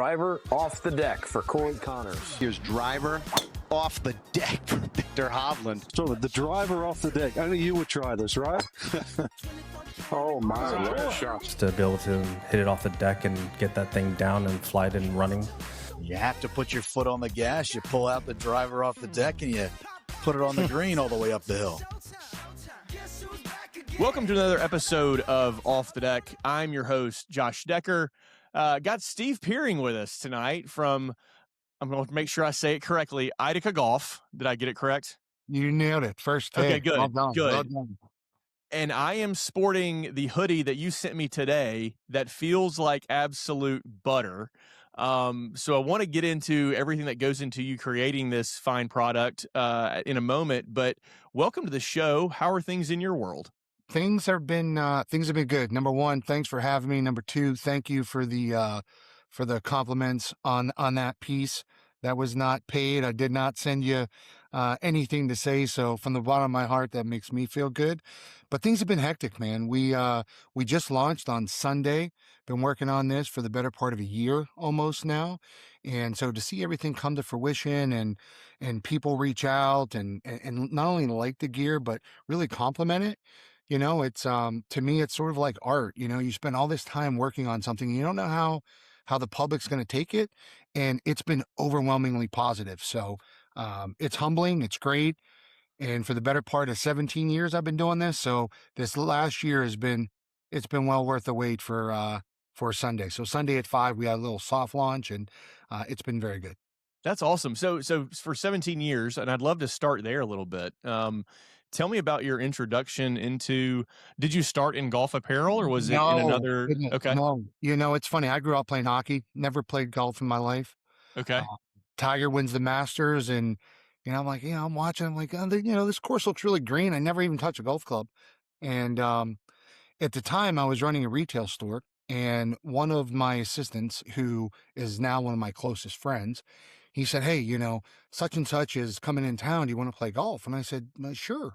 driver off the deck for Corey Connors. Here's driver off the deck for Victor Hovland. So the driver off the deck. I know you would try this, right? Oh my, what a shot. Just to be able to hit it off the deck and get that thing down and fly it in running. You have to put your foot on the gas. You pull out the driver off the deck and you put it on the green all the way up the hill. Welcome to another episode of Off the Deck. I'm your host, Josh Decker. Got Steve Pirring with us tonight from, I'm going to make sure I say it correctly, IDAKA Golf. Did I get it correct? You nailed it. First take. Okay, good. Well done. Good. Well done. And I am sporting the hoodie that you sent me today that feels like absolute butter. So I want to get into everything that goes into you creating this fine product in a moment, but welcome to the show. How are things in your world? Things have been good. Number one, thanks for having me. Number two, thank you for the compliments on that piece. That was not paid. I did not send you anything to say. So from the bottom of my heart, that makes me feel good. But things have been hectic, man. We just launched on Sunday. Been working on this for the better part of a year almost now. And so to see everything come to fruition and people reach out and not only like the gear, but really compliment it. You know, it's to me, it's sort of like art. You know, you spend all this time working on something, and you don't know how the public's going to take it. And it's been overwhelmingly positive. So it's humbling. It's great. And for the better part of 17 years, I've been doing this. So this last year it's been well worth the wait for Sunday. So Sunday at 5, we had a little soft launch, and it's been very good. That's awesome. So for 17 years, and I'd love to start there a little bit. Tell me about your introduction into, did you start in golf apparel or was it in another? Okay. No, you know, it's funny. I grew up playing hockey, never played golf in my life. Okay. Tiger wins the Masters, and, you know, I'm like, I'm watching, I'm like, oh, you know, this course looks really green. I never even touched a golf club. And at the time I was running a retail store, and one of my assistants, who is now one of my closest friends, he said, hey, you know, such and such is coming in town. Do you want to play golf? And I said, sure.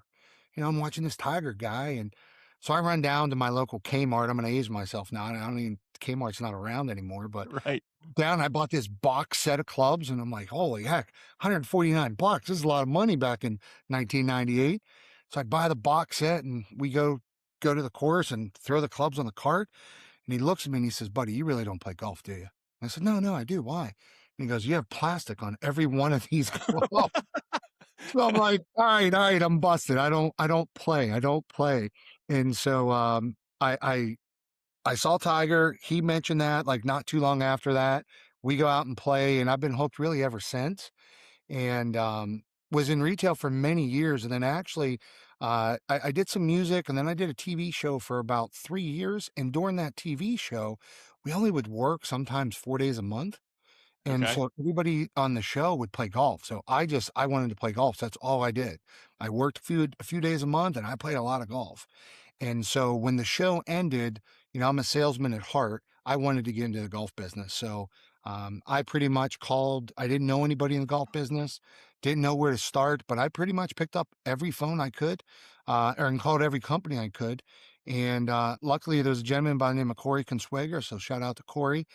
You know, I'm watching this Tiger guy. And so I run down to my local Kmart. I'm going to age myself now. I don't even, Kmart's not around anymore, but right down, I bought this box set of clubs, and I'm like, holy heck, 149 bucks. This is a lot of money back in 1998. So I buy the box set, and we go to the course and throw the clubs on the cart. And he looks at me and he says, buddy, you really don't play golf, do you? I said, no, I do. Why? And he goes, you have plastic on every one of these clubs. So I'm like, all right, I'm busted. I don't play. And so I saw Tiger. He mentioned that, like, not too long after that. We go out and play, and I've been hooked really ever since. And was in retail for many years. And then actually I did some music, and then I did a TV show for about 3 years. And during that TV show, we only would work sometimes 4 days a month. And Okay. so everybody on the show would play golf. So I wanted to play golf. So that's all I did. I worked a few days a month, and I played a lot of golf. And so when the show ended, you know, I'm a salesman at heart. I wanted to get into the golf business. So I pretty much called, I didn't know anybody in the golf business, didn't know where to start, but I pretty much picked up every phone I could, and called every company I could. And luckily there's a gentleman by the name of Corey Consuegra. So shout out to Corey.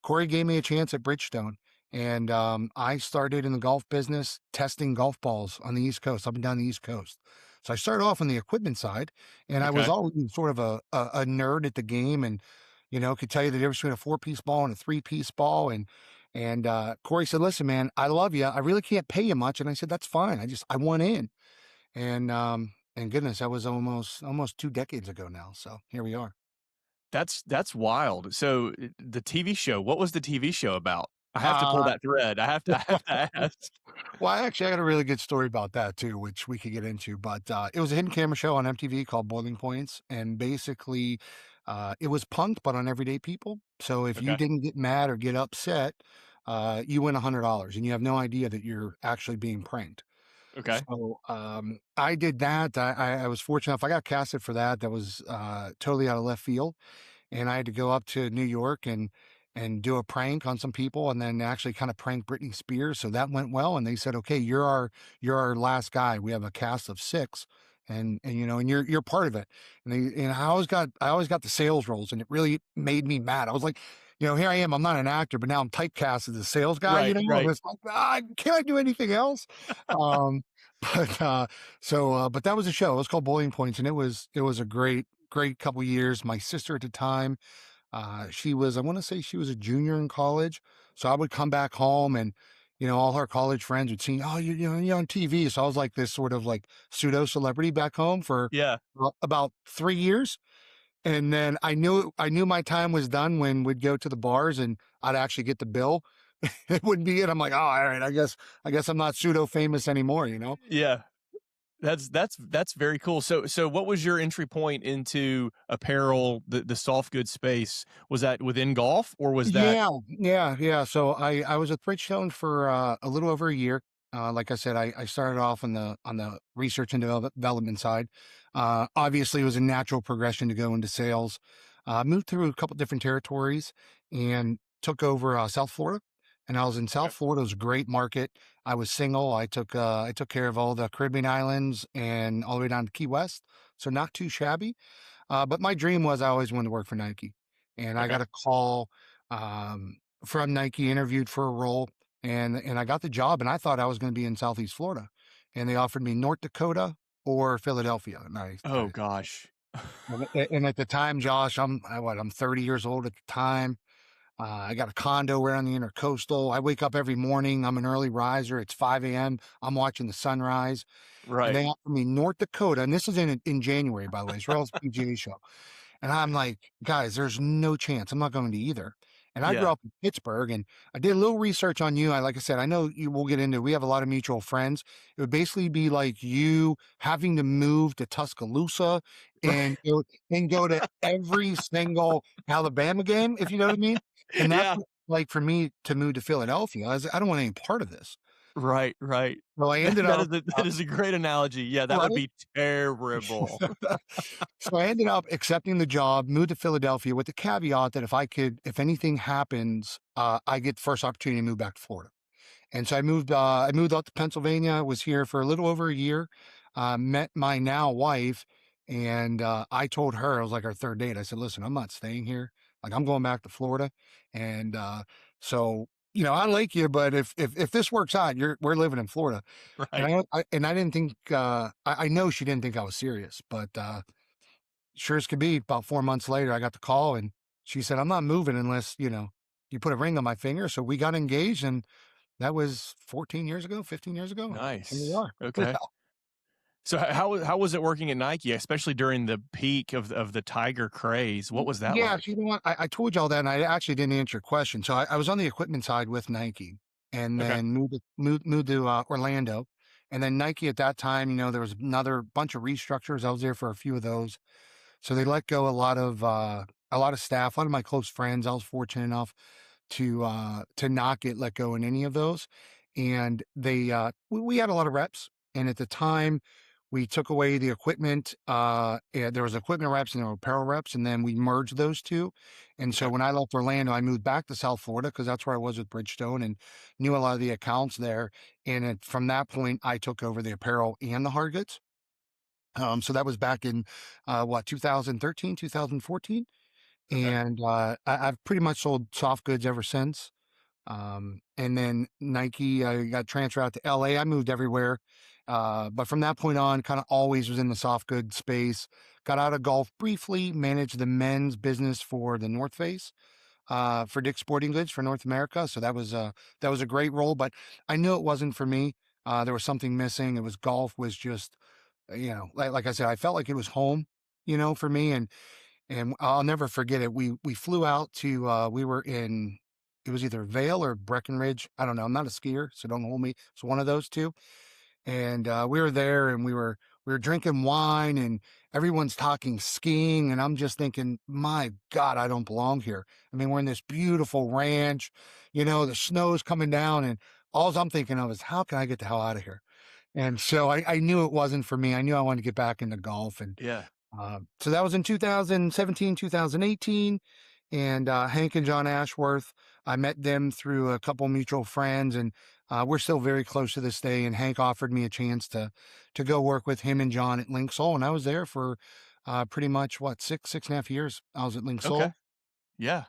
Corey gave me a chance at Bridgestone. And I started in the golf business testing golf balls on the East Coast, up and down the East Coast. So I started off on the equipment side, and I was always sort of a nerd at the game, and, you know, could tell you the difference between a 4-piece ball and a 3-piece ball. And Corey said, listen, man, I love you. I really can't pay you much. And I said, that's fine. I want in. And goodness, that was almost 2 decades ago now. So here we are. That's wild. So the TV show, what was the TV show about? I have to pull that thread. I have to ask. Well, I got a really good story about that too, which we could get into, but it was a hidden camera show on MTV called Boiling Points. And basically it was punked, but on everyday people. So if you didn't get mad or get upset, you win $100, and you have no idea that you're actually being pranked. Okay. So I did that. I was fortunate enough. I got casted for that. That was totally out of left field. And I had to go up to New York and do a prank on some people, and then actually kind of prank Britney Spears. So that went well. And they said, okay, you're our last guy. We have a cast of 6. And you know, and you're part of it. And I always got the sales roles, and it really made me mad. I was like, here I am. I'm not an actor, but now I'm typecast as a sales guy. Right, right. It's like, can't I do anything else? um, but that was a show. It was called Boiling Points, and it was a great couple years. My sister at the time, she was, I want to say she was a junior in college. So I would come back home and, all her college friends would see, oh, you're on TV. So I was like this sort of like pseudo celebrity back home for Yeah. about 3 years. And then I knew my time was done when we'd go to the bars and I'd actually get the bill. It wouldn't be it. I'm like, oh, all right, I guess I'm not pseudo famous anymore, Yeah. That's very cool. So what was your entry point into apparel, the soft goods space? Was that within golf or was that? Yeah. So I was with Bridgestone for a little over a year. Like I said, I started off on the research and development side. Obviously, it was a natural progression to go into sales. Moved through a couple different territories and took over South Florida. And I was in South Florida. It was a great market. I was single. I took care of all the Caribbean islands and all the way down to Key West. So not too shabby. But my dream was I always wanted to work for Nike. And I Okay. got a call from Nike, interviewed for a role, and I got the job. And I thought I was going to be in Southeast Florida. And they offered me North Dakota or Philadelphia. And Oh gosh. and at the time, Josh, I'm 30 years old at the time. I got a condo right on the intercoastal. I wake up every morning. I'm an early riser. It's 5 a.m. I'm watching the sunrise. And they Right. offered me North Dakota. And this is in January, by the way, Israel's PGA show. And I'm like, guys, there's no chance. I'm not going to either. And I grew Yeah. up in Pittsburgh and I did a little research on you. Like I said, I know you will get into, we have a lot of mutual friends. It would basically be like you having to move to Tuscaloosa and go to every single Alabama game, if you know what I mean. And that's Yeah. like for me to move to Philadelphia. I don't want any part of this. Right. Right. Well, I ended up, That is a great analogy. Yeah, that would right? be terrible. So I ended up accepting the job, moved to Philadelphia with the caveat that if anything happens, I get the first opportunity to move back to Florida. And so I moved out to Pennsylvania, was here for a little over a year, met my now wife. And I told her, it was like our third date. I said, listen, I'm not staying here. Like I'm going back to Florida. And so, I like you, but if this works out, we're living in Florida. Right. And I didn't think, I know she didn't think I was serious, but sure as could be, about 4 months later, I got the call and she said, I'm not moving unless, you put a ring on my finger. So we got engaged and that was 14 years ago, 15 years ago. And here we Nice. are. Okay. So how was it working at Nike, especially during the peak of the Tiger craze? What was that Yeah, like? so you know what? I told you all that, and I actually didn't answer your question. So I was on the equipment side with Nike, and Okay. then moved to Orlando, and then Nike at that time, there was another bunch of restructures. I was there for a few of those, so they let go a lot of staff, a lot of my close friends. I was fortunate enough to not get let go in any of those, and we had a lot of reps, and at the time we took away the equipment. There was equipment reps and there were apparel reps, and then we merged those two. And so Okay. when I left Orlando, I moved back to South Florida because that's where I was with Bridgestone and knew a lot of the accounts there. And from that point, I took over the apparel and the hard goods. So that was back in 2013, 2014. Okay. And I've pretty much sold soft goods ever since. And then Nike, I got transferred out to LA. I moved everywhere. But from that point on, kind of always was in the soft goods space. Got out of golf briefly, managed the men's business for the North Face, for Dick's Sporting Goods for North America. So that was a great role, but I knew it wasn't for me. There was something missing. It was golf was just, like I said, I felt like it was home, for me. And I'll never forget it. We flew out to we were in it was either Vail or Breckenridge. I don't know. I'm not a skier, so don't hold me. It's one of those two. And we were there and we were drinking wine and everyone's talking skiing. And I'm just thinking, my God, I don't belong here. I mean, we're in this beautiful ranch, the snow's coming down and all I'm thinking of is how can I get the hell out of here? And so I knew it wasn't for me. I knew I wanted to get back into golf. And Yeah. so that was in 2017, 2018. And Hank and John Ashworth, I met them through a couple mutual friends, and we're still very close to this day. And Hank offered me a chance to go work with him and John at Linksoul, and I was there for pretty much 6.5 years. I was at Linksoul. Okay. Yeah.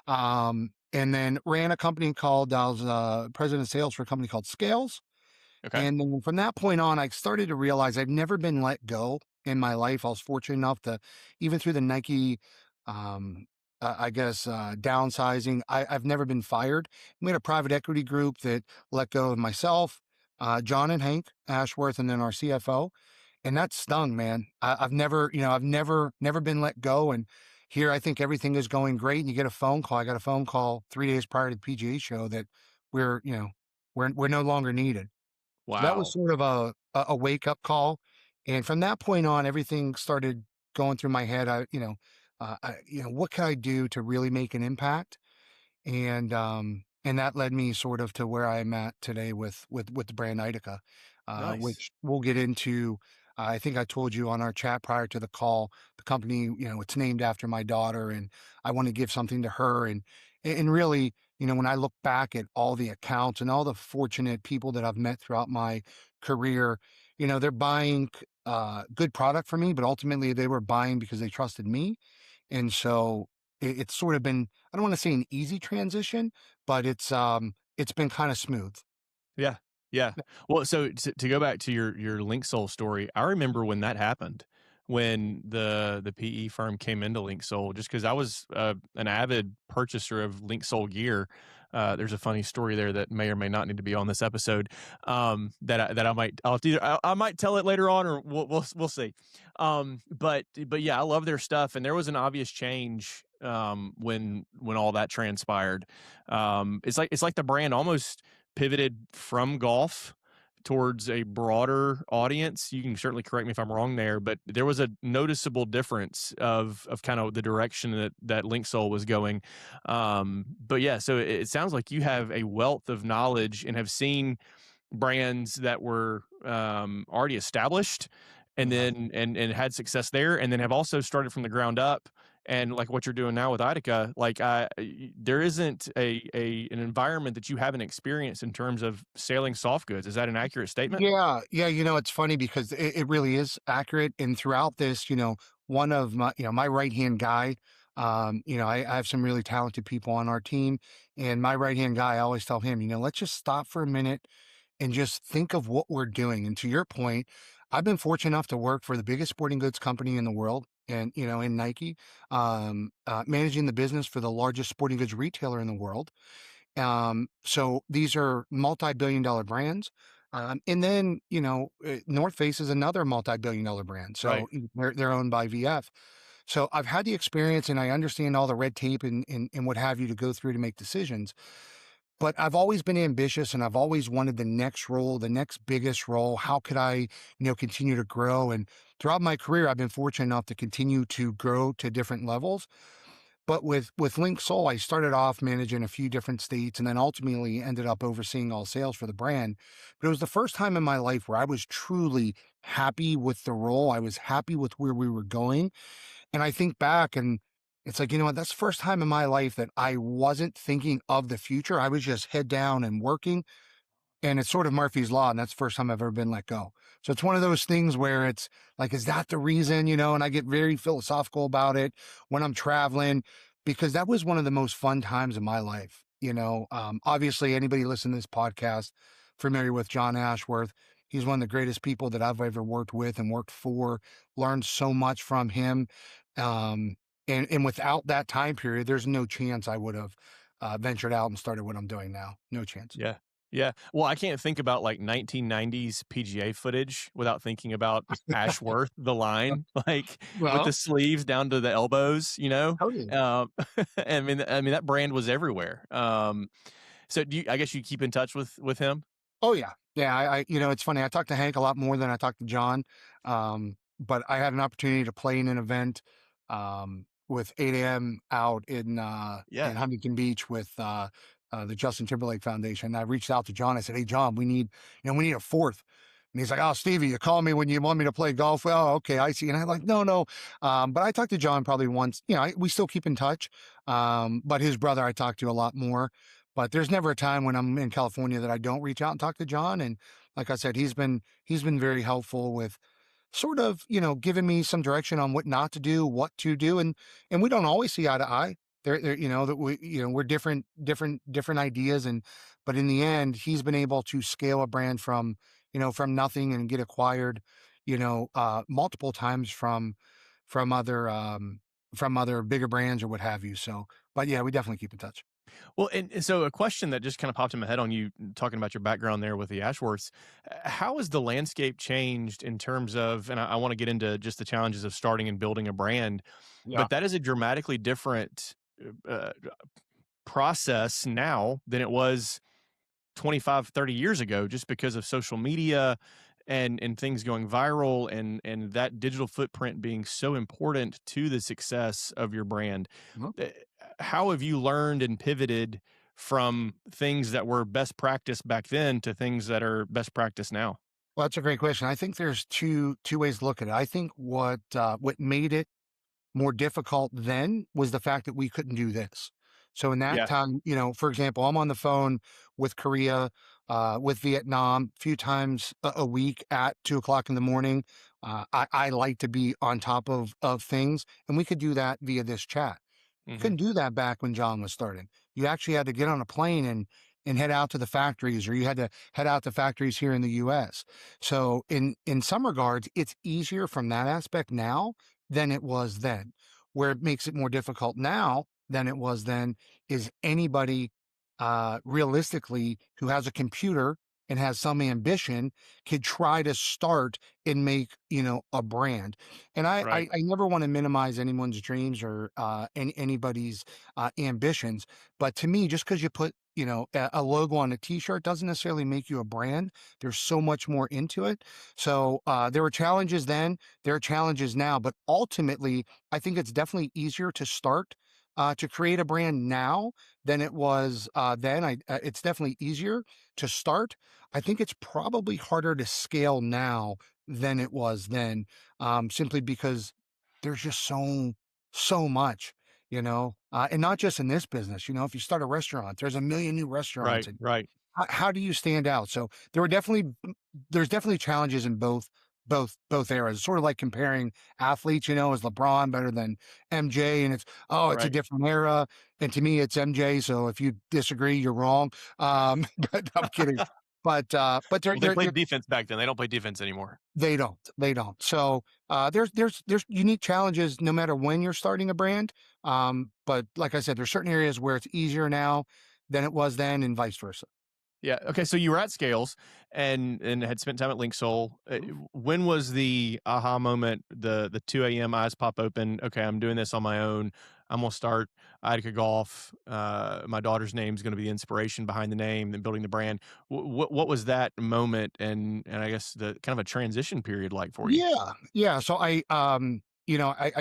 And then ran a company called, I was president of sales for a company called Scales. Okay. And then from that point on, I started to realize I've never been let go in my life. I was fortunate enough to, even through the Nike, I guess, downsizing, I've never been fired. We had a private equity group that let go of myself, John and Hank Ashworth, and then our CFO. And that stung, man. I've never, never been let go. And here I think everything is going great. And you get a phone call. I got a phone call 3 days prior to the PGA show that we're, we're no longer needed. So that was Wow. sort of a wake up call, and from that point on, everything started going through my head. What can I do to really make an impact? And that led me sort of to where I'm at today with the brand IDAKA, Nice. which we'll get into. I think I told you on our chat prior to the call, the company, it's named after my daughter, and I want to give something to her. And really, when I look back at all the accounts and all the fortunate people that I've met throughout my career, they're buying good product from me, but ultimately they were buying because they trusted me. And so it's sort of been, I don't want to say an easy transition, but it's been kind of smooth. Yeah. Yeah. Well, so to go back to your Link Soul story, I remember when that happened, when the PE firm came into Link Soul, just because I was an avid purchaser of Link Soul gear. There's a funny story there that may or may not need to be on this episode. That I might I might tell it later on, or we'll see. But yeah, I love their stuff, and there was an obvious change when all that transpired. It's like the brand almost pivoted from golf towards a broader audience. You can certainly correct me if I'm wrong there, but there was a noticeable difference of kind of the direction that Link Soul was going. But yeah, so it sounds like you have a wealth of knowledge and have seen brands that were already established and Yeah. then and had success there, and then have also started from the ground up. And like what you're doing now with IDAKA, like there isn't an environment that you haven't experienced in terms of selling soft goods. Is that an accurate statement? Yeah, yeah. It's funny because it really is accurate. And throughout this, one of my, my right hand guy, I have some really talented people on our team, and my right hand guy, I always tell him, let's just stop for a minute and just think of what we're doing. And to your point, I've been fortunate enough to work for the biggest sporting goods company in the world. And, in Nike, managing the business for the largest sporting goods retailer in the world. So these are multi-billion-dollar brands. And then, North Face is another multi-billion-dollar brand. Right. So they're owned by VF. So I've had the experience and I understand all the red tape and what have you to go through to make decisions. But I've always been ambitious and I've always wanted the next role, the next biggest role. How could I, continue to grow? And throughout my career, I've been fortunate enough to continue to grow to different levels. But with Link Soul, I started off managing a few different states and then ultimately ended up overseeing all sales for the brand. But it was the first time in my life where I was truly happy with the role. I was happy with where we were going. And I think back and it's like, what, that's the first time in my life that I wasn't thinking of the future. I was just head down and working. And it's sort of Murphy's Law, and that's the first time I've ever been let go. So it's one of those things where it's like, is that the reason, and I get very philosophical about it when I'm traveling, because that was one of the most fun times of my life. Obviously anybody listening to this podcast, familiar with John Ashworth, he's one of the greatest people that I've ever worked with and worked for, learned so much from him. And without that time period, there's no chance I would have ventured out and started what I'm doing now. No chance. Yeah. Yeah. Well, I can't think about like 1990s PGA footage without thinking about Ashworth, the line, like with the Well, sleeves down to the elbows, totally. I mean, that brand was everywhere. So I guess you keep in touch with him? Oh yeah. Yeah. It's funny. I talk to Hank a lot more than I talk to John. But I had an opportunity to play in an event, with 8 a.m. out in Yeah. Huntington Beach with, the Justin Timberlake Foundation. I reached out to John. I said, "Hey, John, we need a fourth." And he's like, "Oh, Stevie, you call me when you want me to play golf." Well, okay, I see. And I'm like, no. But I talked to John probably once. We still keep in touch. But his brother I talk to a lot more. But there's never a time when I'm in California that I don't reach out and talk to John. And like I said, he's been very helpful with sort of, giving me some direction on what not to do, what to do. And we don't always see eye to eye. they're that we're different ideas, but in the end, he's been able to scale a brand from nothing and get acquired, multiple times from other from other bigger brands or what have you. So, but yeah, we definitely keep in touch. Well, and so a question that just kind of popped in my head on you talking about your background there with the Ashworths, how has the landscape changed in terms of, and I want to get into just the challenges of starting and building a brand, Yeah. but that is a dramatically different uh, process now than it was 25, 30 years ago, just because of social media and things going viral and that digital footprint being so important to the success of your brand. Mhm. Uh, How have you learned and pivoted from things that were best practice back then to things that are best practice now? Well, that's a great question. I think there's two ways to look at it. I think what made it more difficult then was the fact that we couldn't do this. So in that Yeah. time, for example, I'm on the phone with Korea, with Vietnam a few times a week at 2 o'clock in the morning. I like to be on top of things, and we could do that via this chat. Hmm. Couldn't do that back when John was starting. You actually had to get on a plane and head out to the factories, or you had to head out to factories here in the US. So in some regards, it's easier from that aspect now than it was then. Where it makes it more difficult now than it was then is anybody realistically who has a computer and has some ambition could try to start and make a brand. And Right. I never want to minimize anyone's dreams or anybody's ambitions, but to me, just because you put a logo on a t-shirt doesn't necessarily make you a brand. There's so much more into it. So there were challenges then, there are challenges now, but ultimately I think it's definitely easier to start to create a brand now than it was then. It's definitely easier to start. I think it's probably harder to scale now than it was then, simply because there's just so much, and not just in this business. If you start a restaurant, there's a million new restaurants, Right. and Right. how do you stand out? So there's definitely challenges in both eras. Sort of like comparing athletes, is LeBron better than MJ? And it's a Right. different era. And to me, it's MJ. So if you disagree, you're wrong. But I'm kidding. But Well, they played defense back then. They don't play defense anymore. they don't. So there's unique challenges no matter when you're starting a brand. But like I said, there's certain areas where it's easier now than it was then, and vice versa. Yeah. Okay. So you were at Scales and had spent time at Link Soul. When was the aha moment? The 2 a.m. eyes pop open. Okay, I'm doing this on my own. I'm gonna start IDAKA Golf. My daughter's name is gonna be the inspiration behind the name and building the brand. What was that moment and I guess the kind of a transition period like for you? Yeah. So I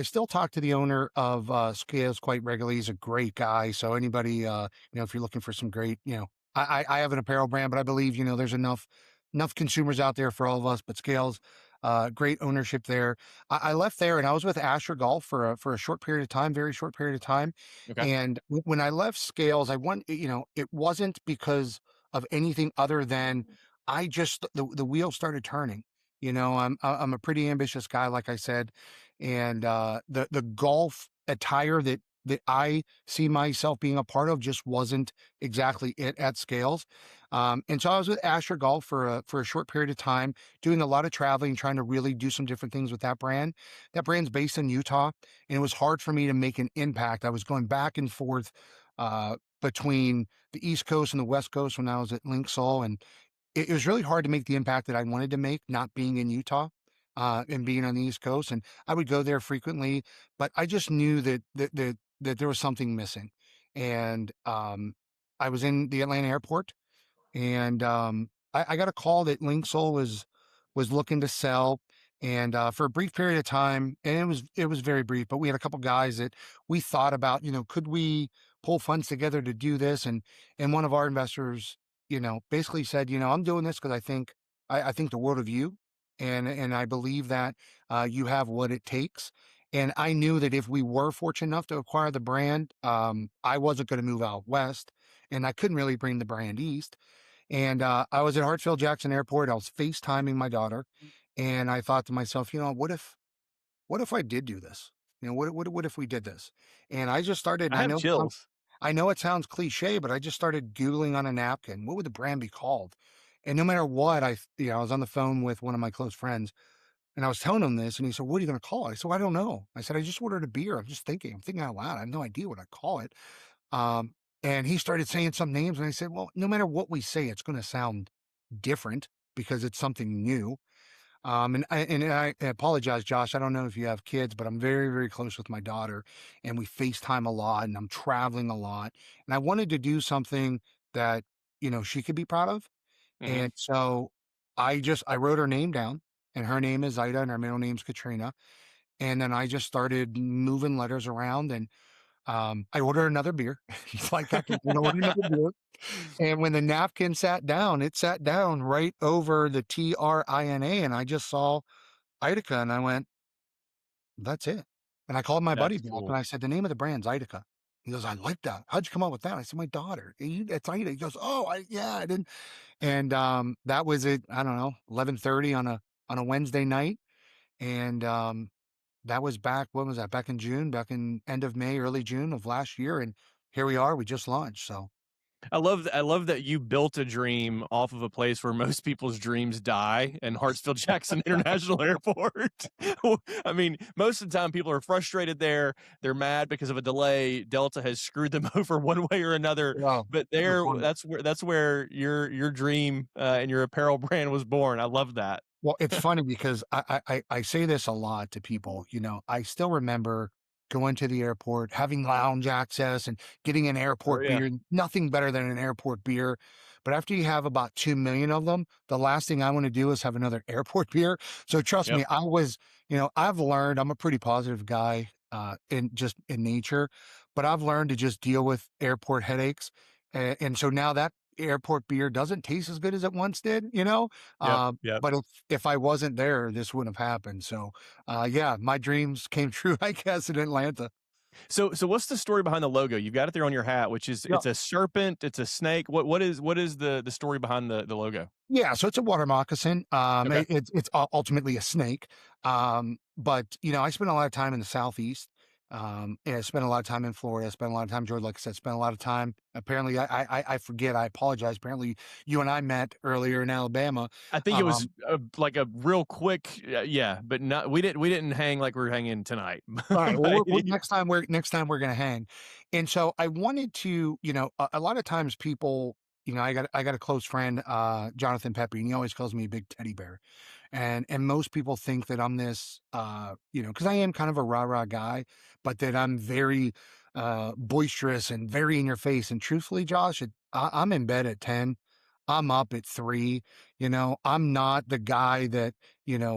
still talk to the owner of Scales quite regularly. He's a great guy. So anybody, if you're looking for some great, I have an apparel brand, but I believe, there's enough consumers out there for all of us. But Scales, great ownership there. I left there and I was with Asher Golf for a short period of time, very short period of time. Okay. And when I left Scales, it wasn't because of anything other than the wheel started turning. I'm a pretty ambitious guy, like I said, and the golf attire that I see myself being a part of just wasn't exactly it at Scales. And so I was with Asher Golf for a short period of time, doing a lot of traveling, trying to really do some different things with that brand. That brand's based in Utah, and it was hard for me to make an impact. I was going back and forth between the East Coast and the West Coast when I was at Link Soul, and it was really hard to make the impact that I wanted to make, not being in Utah, and being on the East Coast. And I would go there frequently, but I just knew that there was something missing. And I was in the Atlanta airport, and I got a call that Link Soul was looking to sell. And for a brief period of time, and it was very brief, but we had a couple guys that we thought about, could we pull funds together to do this? And one of our investors, basically said, I'm doing this because I think the world of you, and I believe that you have what it takes. And I knew that if we were fortunate enough to acquire the brand, I wasn't going to move out west, and I couldn't really bring the brand east. And I was at Hartsfield-Jackson Airport. I was FaceTiming my daughter, and I thought to myself, what if I did do this? What if we did this? And I just started, and I have chills. I know it sounds cliche, but I just started Googling on a napkin, what would the brand be called? And no matter what, I was on the phone with one of my close friends and I was telling him this and he said, what are you going to call it? I said, well, I don't know. I said, I just ordered a beer. I'm thinking out loud. I have no idea what I'd call it. Um, and he started saying some names and I said, well, no matter what we say, it's going to sound different because it's something new. And I apologize, Josh. I don't know if you have kids, but I'm very, very close with my daughter and we FaceTime a lot and I'm traveling a lot. And I wanted to do something that, she could be proud of. Mhm. And so I wrote her name down and her name is Ida and her middle name's Katrina. And then I just started moving letters around and I ordered another beer. He's like, I can order another beer. And when the napkin sat down, it sat down right over the TRINA. And I just saw IDAKA and I went, that's it. And I called my buddy That's back cool. and I said, the name of the brand's IDAKA. He goes, I like that. How'd you come up with that? I said, my daughter. It's Ida. He goes, oh, I didn't. And that was it. I don't know, 11:30 on a Wednesday night. And that was back. When was that? Back in June, back in end of May, early June of last year. And here we are. We just launched. So I love that you built a dream off of a place where most people's dreams die, and Hartsfield Jackson International Airport. I mean, most of the time people are frustrated there. They're mad because of a delay. Delta has screwed them over one way or another. yeah, But good point. that's where your dream and your apparel brand was born. I love that. Well, it's funny because I say this a lot to people. I still remember going to the airport, having lounge access and getting an Oh airport yeah. beer. Nothing better than an airport beer. But after you have about 2 million of them, the last thing I want to do is have another airport beer. So trust Yep. me, I've learned I'm a pretty positive guy in nature, but I've learned to just deal with airport headaches. And so now that airport beer doesn't taste as good as it once did. Yep. Yep. But if I wasn't there, this wouldn't have happened. So, yeah, my dreams came true, I guess, in Atlanta. So what's the story behind the logo? You've got it there on your hat, which is Yeah. it's a serpent, it's a snake. What is the story behind the logo? Yeah, so it's a water moccasin. Okay. It's ultimately a snake. But I spent a lot of time in the Southeast. And I spent a lot of time in Florida. I spent a lot of time, Georgia, like I said, spent a lot of time. Apparently, I forget. I apologize. Apparently, you and I met earlier in Alabama. I think it was Um, like a real quick, yeah, but not we didn't hang like we're hanging tonight. All right. But Well, next time we're gonna hang, and so I wanted to, a lot of times people, I got a close friend, Jonathan Pepe, and he always calls me a big teddy bear, and most people think that I'm this, because I am kind of a rah rah guy, but that I'm very boisterous and very in your face. And truthfully, Josh, I'm in bed at 10. I'm up at 3. I'm not the guy that,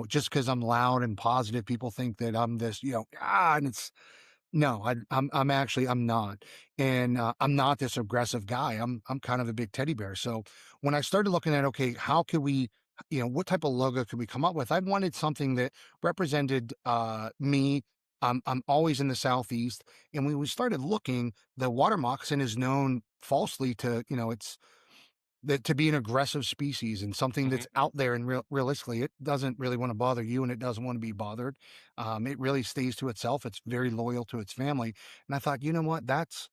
just because I'm loud and positive, people think that I'm this, and it's no, I'm not. And I'm not this aggressive guy. I'm kind of a big teddy bear. So when I started looking at, okay, how could we, what type of logo could we come up with? I wanted something that represented me. I'm always in the Southeast. And when we started looking, the water moccasin is known falsely to, it's that to be an aggressive species and something Mhm. that's out there and realistically, it doesn't really want to bother you and it doesn't want to be bothered. It really stays to itself. It's very loyal to its family. And I thought, you know what? That's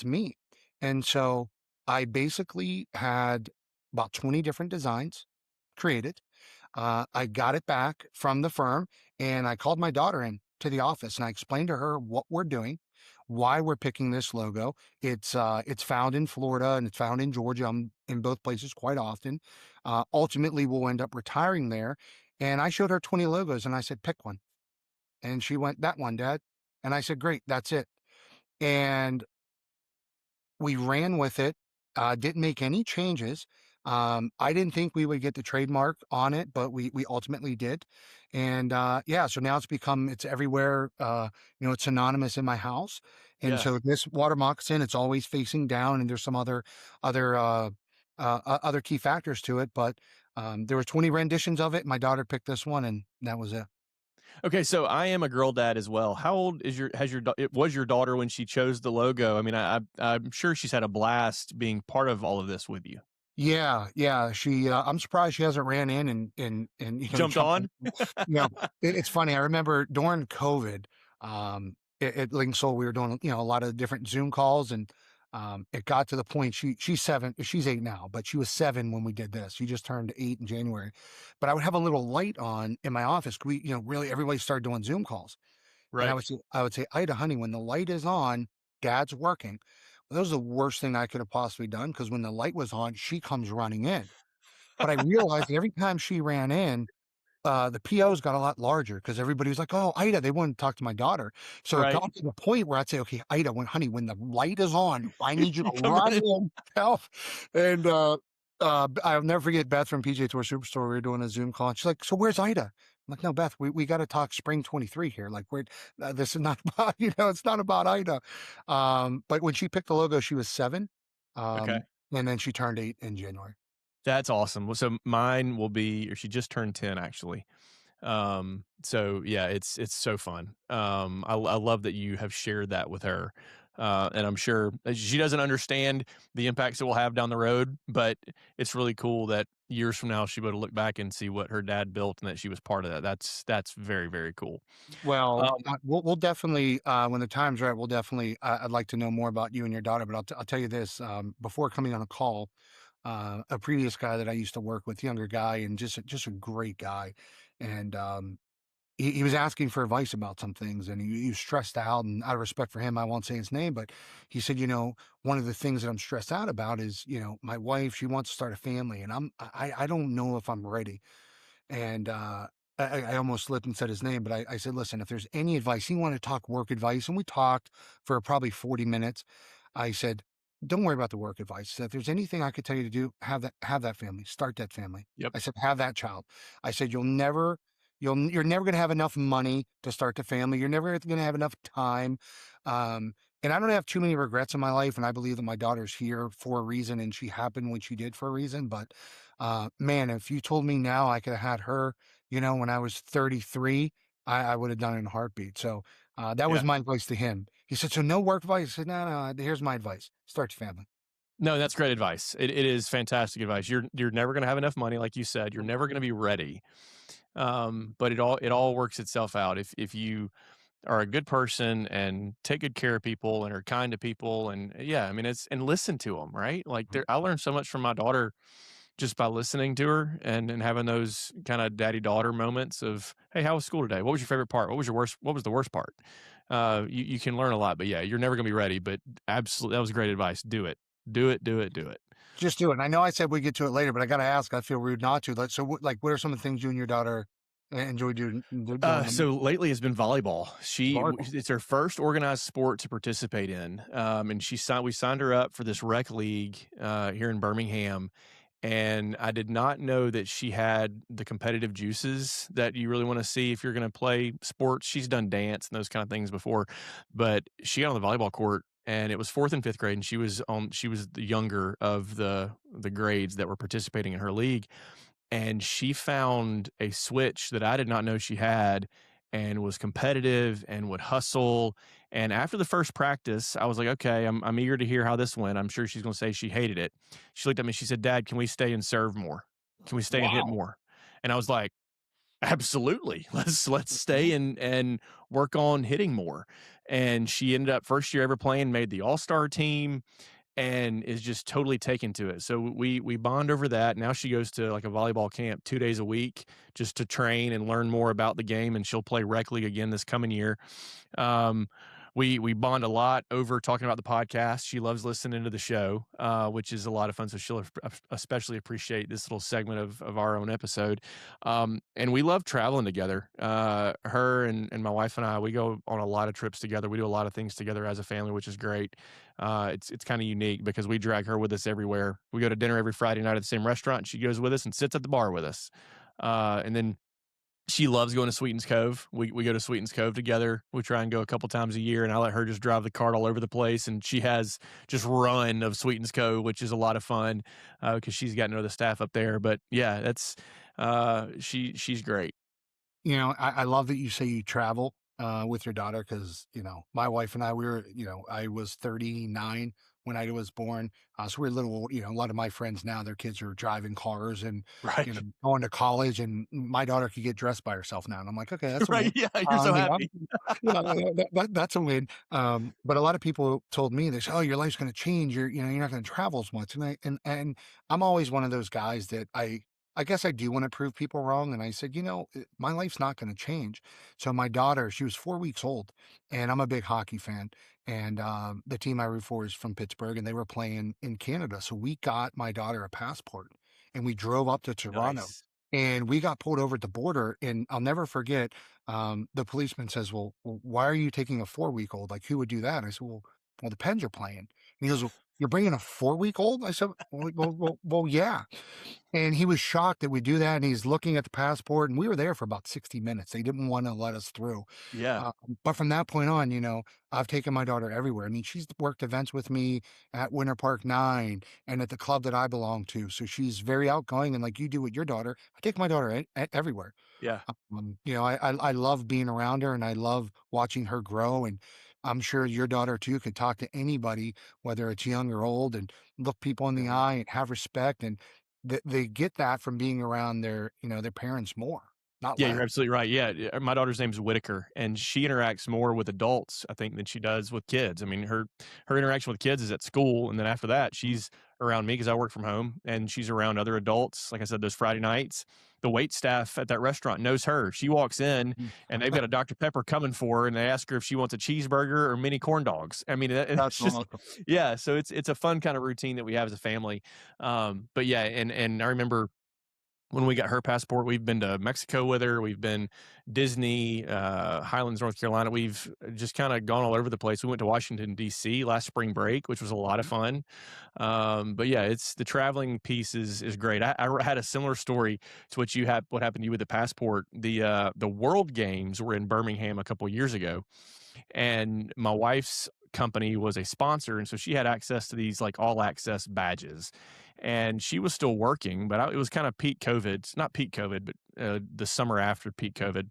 me. And so I basically had about 20 different designs created. I got it back from the firm and I called my daughter in to the office and I explained to her what we're doing, why we're picking this logo. It's found in Florida and it's found in Georgia. I'm in both places quite often. Ultimately, we'll end up retiring there. And I showed her 20 logos and I said, pick one. And she went, that one, Dad. And I said, great, that's it. And we ran with it, didn't make any changes. I didn't think we would get the trademark on it, but we ultimately did. And yeah, so now it's everywhere. It's synonymous in my house. And Yeah. so this water moccasin, it's always facing down, and there's some other key factors to it. But there were 20 renditions of it. My daughter picked this one, and that was it. Okay, so I am a girl dad as well. How old was your daughter when she chose the logo? I mean, I'm sure she's had a blast being part of all of this with you. Yeah, yeah. I'm surprised she hasn't ran in and Jumped jumped on? in. It's funny. I remember during COVID, At Link Soul, we were doing, a lot of different Zoom calls, and it got to the point she's 7, she's 8 now, but she was 7 when we did this. She just turned 8 in January. But I would have a little light on in my office. We, really everybody started doing Zoom calls. And Right. I would say, Ida, honey, when the light is on, Dad's working. Well, that was the worst thing I could have possibly done, because when the light was on, she comes running in. But I realized that every time she ran in, the POs got a lot larger, because everybody was like, "Oh, Ida," they wouldn't talk to my daughter. So it Right. got to the point where I'd say, "Okay, Ida, honey, when the light is on, I need you to Come run running. in, help." And I'll never forget Beth from PJ Tour Superstore. We were doing a Zoom call, and she's like, "So where's Ida?" I'm like, "No, Beth, we got to talk spring 23 here. Like, this is not about, it's not about Ida." But when she picked the logo, she was 7, Okay. and then she turned 8 in January. That's awesome. Well, so mine will be, or she just turned 10 actually. So yeah, it's so fun. I love that you have shared that with her. And I'm sure she doesn't understand the impacts it will have down the road, but it's really cool that years from now, she would look back and see what her dad built and that she was part of that. That's very, very cool. Well, Um, we'll definitely, when the time's right, we'll definitely, I'd like to know more about you and your daughter, but I'll tell you this, before coming on a call, a previous guy that I used to work with, younger guy, and just a great guy. And, he was asking for advice about some things, and he was stressed out, and out of respect for him, I won't say his name, but he said, one of the things that I'm stressed out about is, my wife, she wants to start a family, and I don't know if I'm ready. And I almost slipped and said his name, but I said, "Listen, if there's any advice," he wanted to talk work advice, and we talked for probably 40 minutes. I said, "Don't worry about the work advice. I said, if there's anything I could tell you to do, have that family, start that family." yep. I said, "Have that child." I said, you're never going to have enough money to start the family. You're never going to have enough time. And I don't have too many regrets in my life. And I believe that my daughter's here for a reason, and she happened when she did for a reason. But man, if you told me now I could have had her, when I was 33, I would have done it in a heartbeat. So that was Yeah. my advice to him. He said, "So no work advice?" I said, "No, no, here's my advice. Start your family." No, that's great advice. It is fantastic advice. You're never going to have enough money, like you said. You're never going to be ready. But it all works itself out if you are a good person and take good care of people and are kind to people, and yeah, I mean, and listen to them, right? Like, I learned so much from my daughter just by listening to her and having those kind of daddy daughter moments of, hey, how was school today? What was your favorite part? What was the worst part? You can learn a lot, but yeah, you're never gonna be ready. But absolutely, that was great advice. Do it. Do it. Do it. Do it. Just do it. And I know I said we get to it later, but I got to ask. I feel rude not to. Like, so, what are some of the things you and your daughter enjoy doing? So lately it's been volleyball. Volleyball. It's her first organized sport to participate in. And we signed her up for this rec league here in Birmingham. And I did not know that she had the competitive juices that you really want to see if you're going to play sports. She's done dance and those kind of things before, but she got on the volleyball court, and it was 4th and 5th grade, and she was the younger of the grades that were participating in her league, and she found a switch that I did not know she had, and was competitive and would hustle. And after the first practice, I was like, okay, I'm eager to hear how this went. I'm sure she's going to say she hated it. She looked at me, she said, "Dad, can we stay and serve more? Can we stay and hit Wow. more?" And I was like, absolutely. Let's stay and work on hitting more. And she ended up first year ever playing, made the all-star team, and is just totally taken to it. So we bond over that. Now she goes to like a volleyball camp 2 days a week just to train and learn more about the game, and she'll play rec league again this coming year. Um, we bond a lot over talking about the podcast. She loves listening to the show, which is a lot of fun. So she'll especially appreciate this little segment of our own episode. And we love traveling together. Her and my wife and I, we go on a lot of trips together. We do a lot of things together as a family, which is great. It's kind of unique because we drag her with us everywhere. We go to dinner every Friday night at the same restaurant, and she goes with us and sits at the bar with us. And then she loves going to Sweetens Cove. We go to Sweetens Cove together. We try and go a couple times a year, and I let her just drive the cart all over the place. And she has just run of Sweetens Cove, which is a lot of fun because she's got to know the staff up there. But yeah, that's she's great. I love that you say you travel with your daughter, because my wife and I, I was 39 when I was born. So we're a little, a lot of my friends now, their kids are driving cars and, Right. going to college, and my daughter could get dressed by herself now. And I'm like, okay, that's a Right. win. Yeah. You're so happy. That's a win. But a lot of people told me this, oh, your life's going to change. You're not going to travel as much. And I'm always one of those guys that I guess I do want to prove people wrong. And I said, my life's not going to change. So my daughter, she was 4 weeks old, and I'm a big hockey fan. And the team I root for is from Pittsburgh, and they were playing in Canada. So we got my daughter a passport, and we drove up to Toronto. Nice. And we got pulled over at the border, and I'll never forget. The policeman says, "Well, why are you taking a 4 week old? Like, who would do that?" And I said, "Well, the Pens are playing." And he goes, "Well, you're bringing a 4 week old?" I said, "Well, yeah." And he was shocked that we do that. And he's looking at the passport, and we were there for about 60 minutes. They didn't want to let us through. Yeah. But from that point on, I've taken my daughter everywhere. I mean, she's worked events with me at Winter Park 9 and at the club that I belong to. So she's very outgoing. And like you do with your daughter, I take my daughter everywhere. Yeah. I love being around her, and I love watching her grow. And I'm sure your daughter too could talk to anybody, whether it's young or old, and look people in the eye and have respect. And they get that from being around their parents more, not Yeah, less. you're absolutely right. Yeah, my daughter's name is Whitaker, and she interacts more with adults, I think, than she does with kids. I mean, her interaction with kids is at school, and then after that, she's around me because I work from home, and she's around other adults. Like I said, those Friday nights, the wait staff at that restaurant knows her. She walks in, and they've got a Dr. Pepper coming for her, and they ask her if she wants a cheeseburger or mini corn dogs. I mean, That's it's just awesome. yeah. So it's a fun kind of routine that we have as a family. But yeah, and I remember when we got her passport, we've been to Mexico with her. We've been Disney, Highlands, North Carolina. We've just kind of gone all over the place. We went to Washington, D.C. last spring break, which was a lot of fun. But yeah, it's the traveling piece is great. I had a similar story to what happened to you with the passport. The World Games were in Birmingham a couple years ago, and my wife's company was a sponsor, and so she had access to these like all access badges, and she was still working, but it was kind of peak COVID, not peak COVID, but the summer after peak COVID.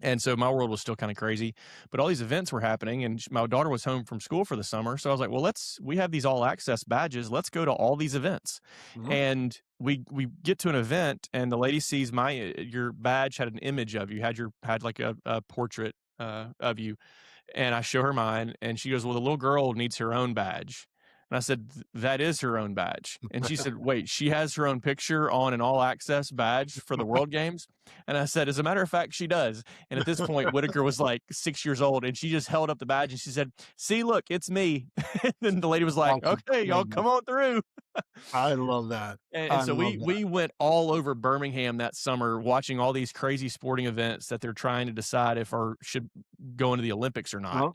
And so my world was still kind of crazy, but all these events were happening, and my daughter was home from school for the summer. So I was like, well, we have these all access badges. Let's go to all these events. And we get to an event, and the lady sees your badge had an image of you, had like a portrait of you. And I show her mine, and she goes, well, the little girl needs her own badge. And I said, that is her own badge. And she said, wait, she has her own picture on an all access badge for the World Games? And I said, as a matter of fact, she does. And at this point, Whitaker was like 6 years old, and she just held up the badge and she said, see, look, it's me. And then the lady was like, okay, y'all come on through. I love that. And so we went all over Birmingham that summer watching all these crazy sporting events that they're trying to decide if should go into the Olympics or not.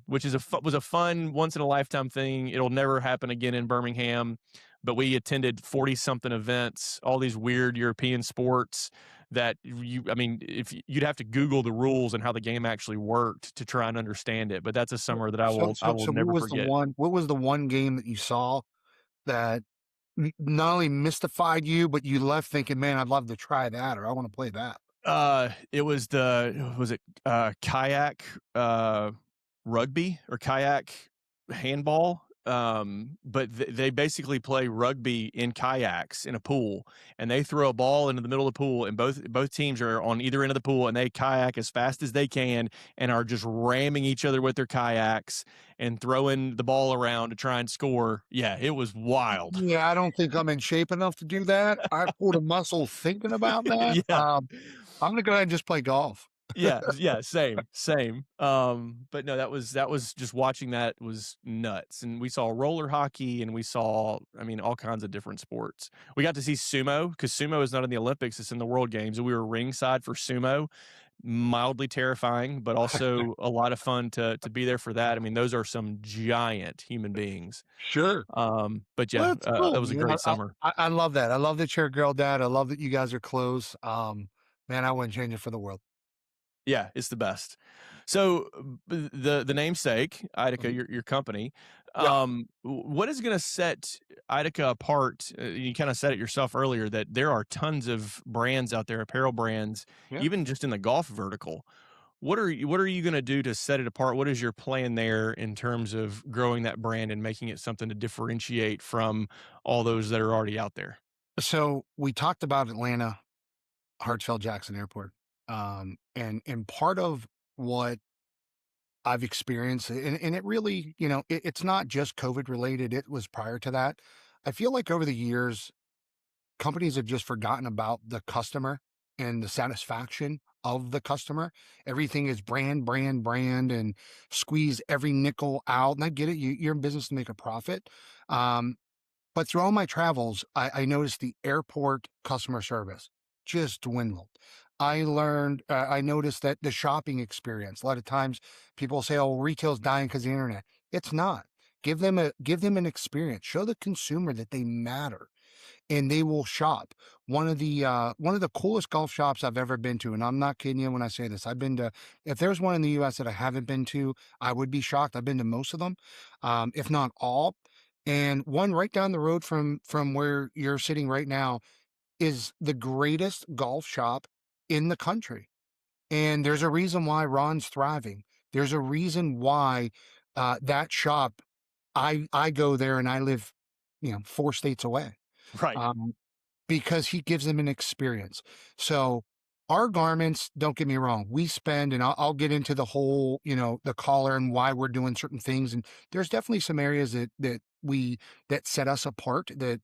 Which was a fun once in a lifetime thing. It'll never happen again in Birmingham, but we attended 40 something events, all these weird European sports that if you'd have to Google the rules and how the game actually worked to try and understand it. But that's a summer that I will never forget. What was the one game that you saw that not only mystified you, but you left thinking, man, I'd love to try that, or I want to play that? It was kayak rugby or kayak handball. But they basically play rugby in kayaks in a pool, and they throw a ball into the middle of the pool, and both teams are on either end of the pool, and they kayak as fast as they can and are just ramming each other with their kayaks and throwing the ball around to try and score. Yeah, it was wild. Yeah, I don't think I'm in shape enough to do that. I pulled a muscle thinking about that. Yeah. I'm gonna go ahead and just play golf. yeah, same. But no, that was just watching that was nuts. And we saw roller hockey, and we saw, all kinds of different sports. We got to see sumo, because sumo is not in the Olympics, it's in the World Games. And we were ringside for sumo. Mildly terrifying, but also a lot of fun to be there for that. Those are some giant human beings. Sure. But yeah, cool. That was a great summer. I love that. I love that you're a girl dad. I love that you guys are close. Man, I wouldn't change it for the world. Yeah, it's the best. So the namesake, IDAKA, your company, what is going to set IDAKA apart? You kind of said it yourself earlier that there are tons of brands out there, apparel brands, even just in the golf vertical. what are you going to do to set it apart? What is your plan there in terms of growing that brand and making it something to differentiate from all those that are already out there? So we talked about Atlanta, Hartsfield Jackson Airport. And part of what I've experienced, and it really, it's not just COVID related. It was prior to that. I feel like over the years, companies have just forgotten about the customer and the satisfaction of the customer. Everything is brand, brand, brand, and squeeze every nickel out. And I get it. You're in business to make a profit. But through all my travels, I noticed the airport customer service just dwindled. I noticed that the shopping experience, a lot of times people say, oh, retail's dying because of the internet. It's not. Give them an experience. Show the consumer that they matter and they will shop. One of the coolest golf shops I've ever been to, and I'm not kidding you when I say this. If there's one in the US that I haven't been to, I would be shocked. I've been to most of them, if not all. And one right down the road from where you're sitting right now is the greatest golf shop in the country. And there's a reason why Ron's thriving. There's a reason why that shop, I go there and I live, 4 states away. Right. Because he gives them an experience. So our garments, don't get me wrong, we spend, and I'll get into the whole, the collar and why we're doing certain things. And there's definitely some areas that set us apart that,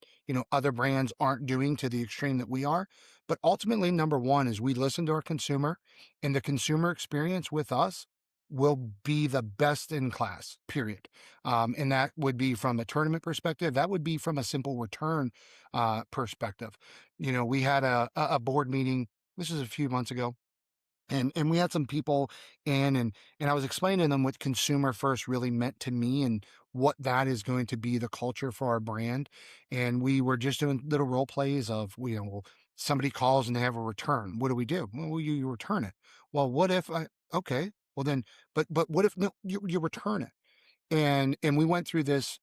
other brands aren't doing to the extreme that we are. But ultimately, number one is we listen to our consumer, and the consumer experience with us will be the best in class, period. And that would be from a tournament perspective. That would be from a simple return perspective. We had a board meeting. This was a few months ago. And we had some people in, and I was explaining to them what consumer first really meant to me and what that is going to be the culture for our brand. And we were just doing little role plays of, well, somebody calls and they have a return. What do we do? Well, you return it. Well, what if okay, well then, but what if no, you return it? And we went through this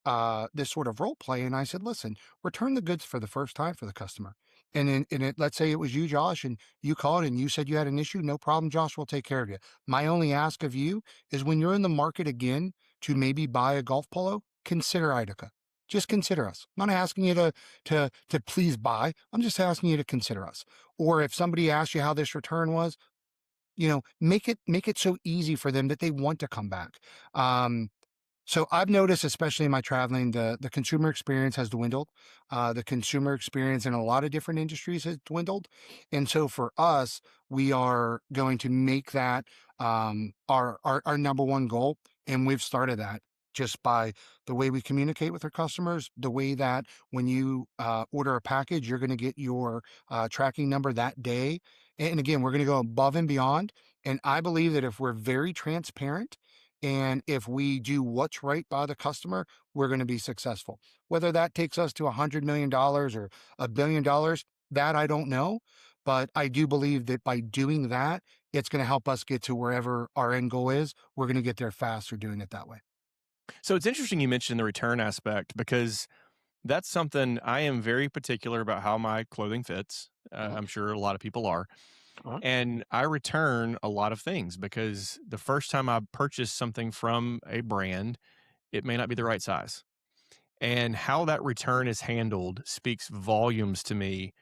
sort of role play, and I said, listen, return the goods for the first time for the customer. Let's say it was you, Josh, and you called and you said you had an issue. No problem, Josh, we'll take care of you. My only ask of you is when you're in the market again to maybe buy a golf polo, consider IDAKA. Just consider us. I'm not asking you to please buy. I'm just asking you to consider us. Or if somebody asks you how this return was, make it so easy for them that they want to come back. So I've noticed, especially in my traveling, the consumer experience has dwindled. The consumer experience in a lot of different industries has dwindled. And so for us, we are going to make that our number one goal. And we've started that just by the way we communicate with our customers, the way that when you order a package, you're going to get your tracking number that day. And again, we're going to go above and beyond. And I believe that if we're very transparent, and if we do what's right by the customer, we're going to be successful. Whether that takes us to $100 million or $1 billion, that I don't know. But I do believe that by doing that, it's going to help us get to wherever our end goal is. We're going to get there faster doing it that way. So it's interesting you mentioned the return aspect, because that's something I am very particular about how my clothing fits. I'm sure a lot of people are. And I return a lot of things because the first time I purchase something from a brand, it may not be the right size. And how that return is handled speaks volumes to me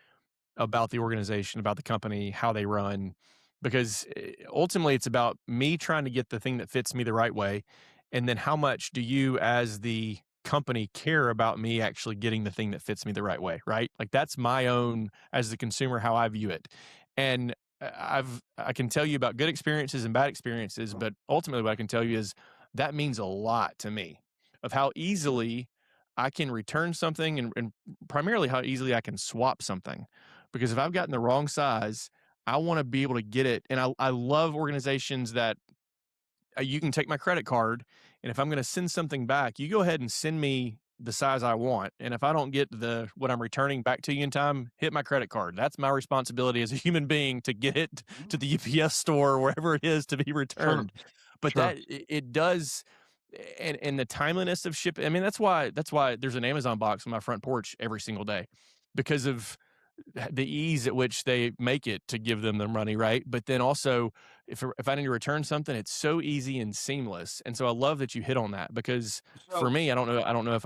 about the organization, about the company, how they run, because ultimately it's about me trying to get the thing that fits me the right way. And then how much do you as the company care about me actually getting the thing that fits me the right way, right? Like that's my own, as the consumer, how I view it. And I can tell you about good experiences and bad experiences, but ultimately what I can tell you is that means a lot to me of how easily I can return something and primarily how easily I can swap something. Because if I've gotten the wrong size, I want to be able to get it. And I love organizations that you can take my credit card, and if I'm going to send something back, you go ahead and send me the size I want. And if I don't get what I'm returning back to you in time, hit my credit card. That's my responsibility as a human being to get it to the UPS store or wherever it is to be returned. Sure. But that it does, and the timeliness of shipping. I mean, that's why there's an Amazon box on my front porch every single day, because of the ease at which they make it to give them their money, right? But then also if I need to return something, it's so easy and seamless. And so I love that you hit on that, because for me, I don't know if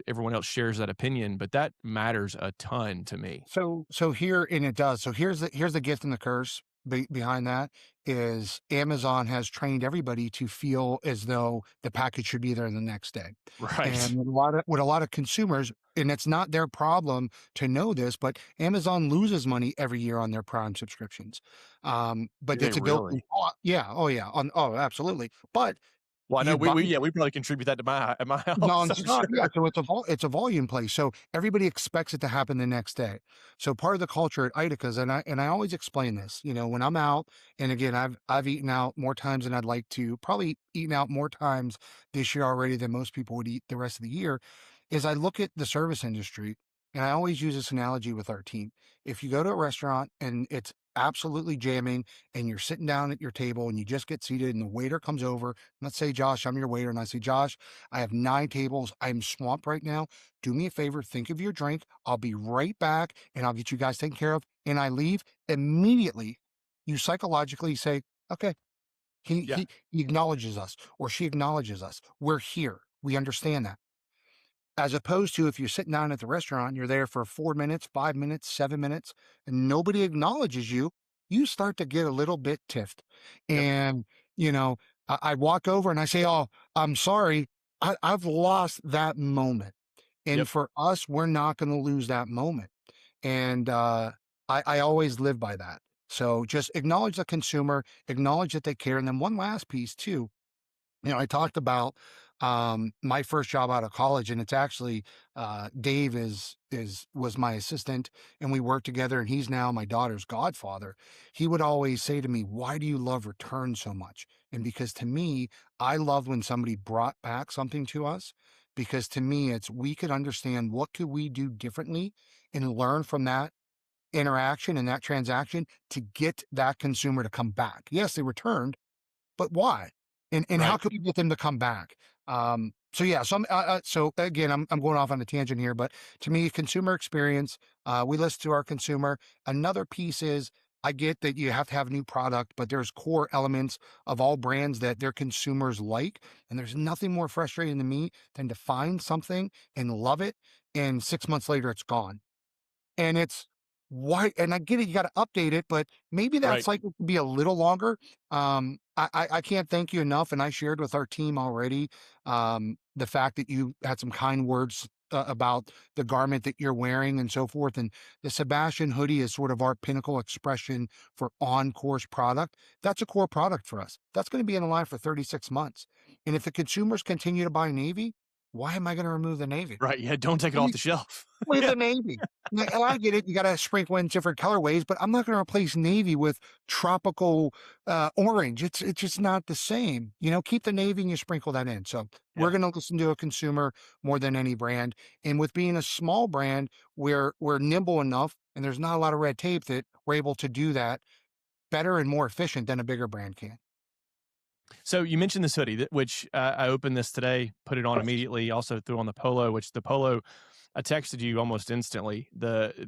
everyone else shares that opinion, but that matters a ton to me. So here, and it does. So here's the gift and the curse behind that is Amazon has trained everybody to feel as though the package should be there the next day. Right. And with a lot of consumers, and it's not their problem to know this, but Amazon loses money every year on their Prime subscriptions. But Do it's they a built, really? absolutely. But Well, I know you buy we probably contribute that to my house. I'm nonstop. sure. Yeah, so it's a volume play. So everybody expects it to happen the next day. So part of the culture at IDAKA's, and I always explain this, when I'm out, and again, I've eaten out more times than I'd like to, probably eaten out more times this year already than most people would eat the rest of the year, is I look at the service industry, and I always use this analogy with our team. If you go to a restaurant and it's absolutely jamming and you're sitting down at your table and you just get seated and the waiter comes over, let's say, Josh, I'm your waiter, and I say, Josh, I have 9 tables. I'm swamped right now. Do me a favor, think of your drink. I'll be right back and I'll get you guys taken care of. And I leave immediately. You psychologically say, okay, Yeah. he acknowledges us, or she acknowledges us. We're here. We understand that. As opposed to if you're sitting down at the restaurant, you're there for 4 minutes, 5 minutes, 7 minutes, and nobody acknowledges you, you start to get a little bit tiffed. Yep. And, I walk over and I say, oh, I'm sorry. I've lost that moment. And Yep. for us, we're not going to lose that moment. And I always live by that. So just acknowledge the consumer, acknowledge that they care. And then one last piece too, I talked about my first job out of college, and it's actually Dave was my assistant, and we worked together, and he's now my daughter's godfather. He would always say to me, "Why do you love returns so much?" And because to me, I love when somebody brought back something to us, because to me, it's we could understand what could we do differently and learn from that interaction and that transaction to get that consumer to come back. Yes, they returned, but why? And how Right. can we get them to come back? So yeah, so again, I'm going off on a tangent here, but to me, consumer experience, we listen to our consumer. Another piece is I get that you have to have new product, but there's core elements of all brands that their consumers like. And there's nothing more frustrating to me than to find something and love it, and 6 months later it's gone. And it's why, and I get it, you got to update it, but maybe that Right. cycle could be a little longer. I can't thank you enough. And I shared with our team already the fact that you had some kind words about the garment that you're wearing and so forth. And the Sebastian hoodie is sort of our pinnacle expression for on-course product. That's a core product for us. That's going to be in the line for 36 months. And if the consumers continue to buy Navy, why am I going to remove the Navy? Right. Yeah. Don't take it off the shelf. With Yeah. the Navy. And I get it. You got to sprinkle in different colorways, but I'm not going to replace Navy with tropical orange. It's just not the same. Keep the Navy and you sprinkle that in. So we're Yeah. going to listen to a consumer more than any brand. And with being a small brand, we're nimble enough, and there's not a lot of red tape, that we're able to do that better and more efficient than a bigger brand can. So you mentioned this hoodie, which I opened this today, put it on immediately. Also threw on the polo, which the polo, I texted you almost instantly.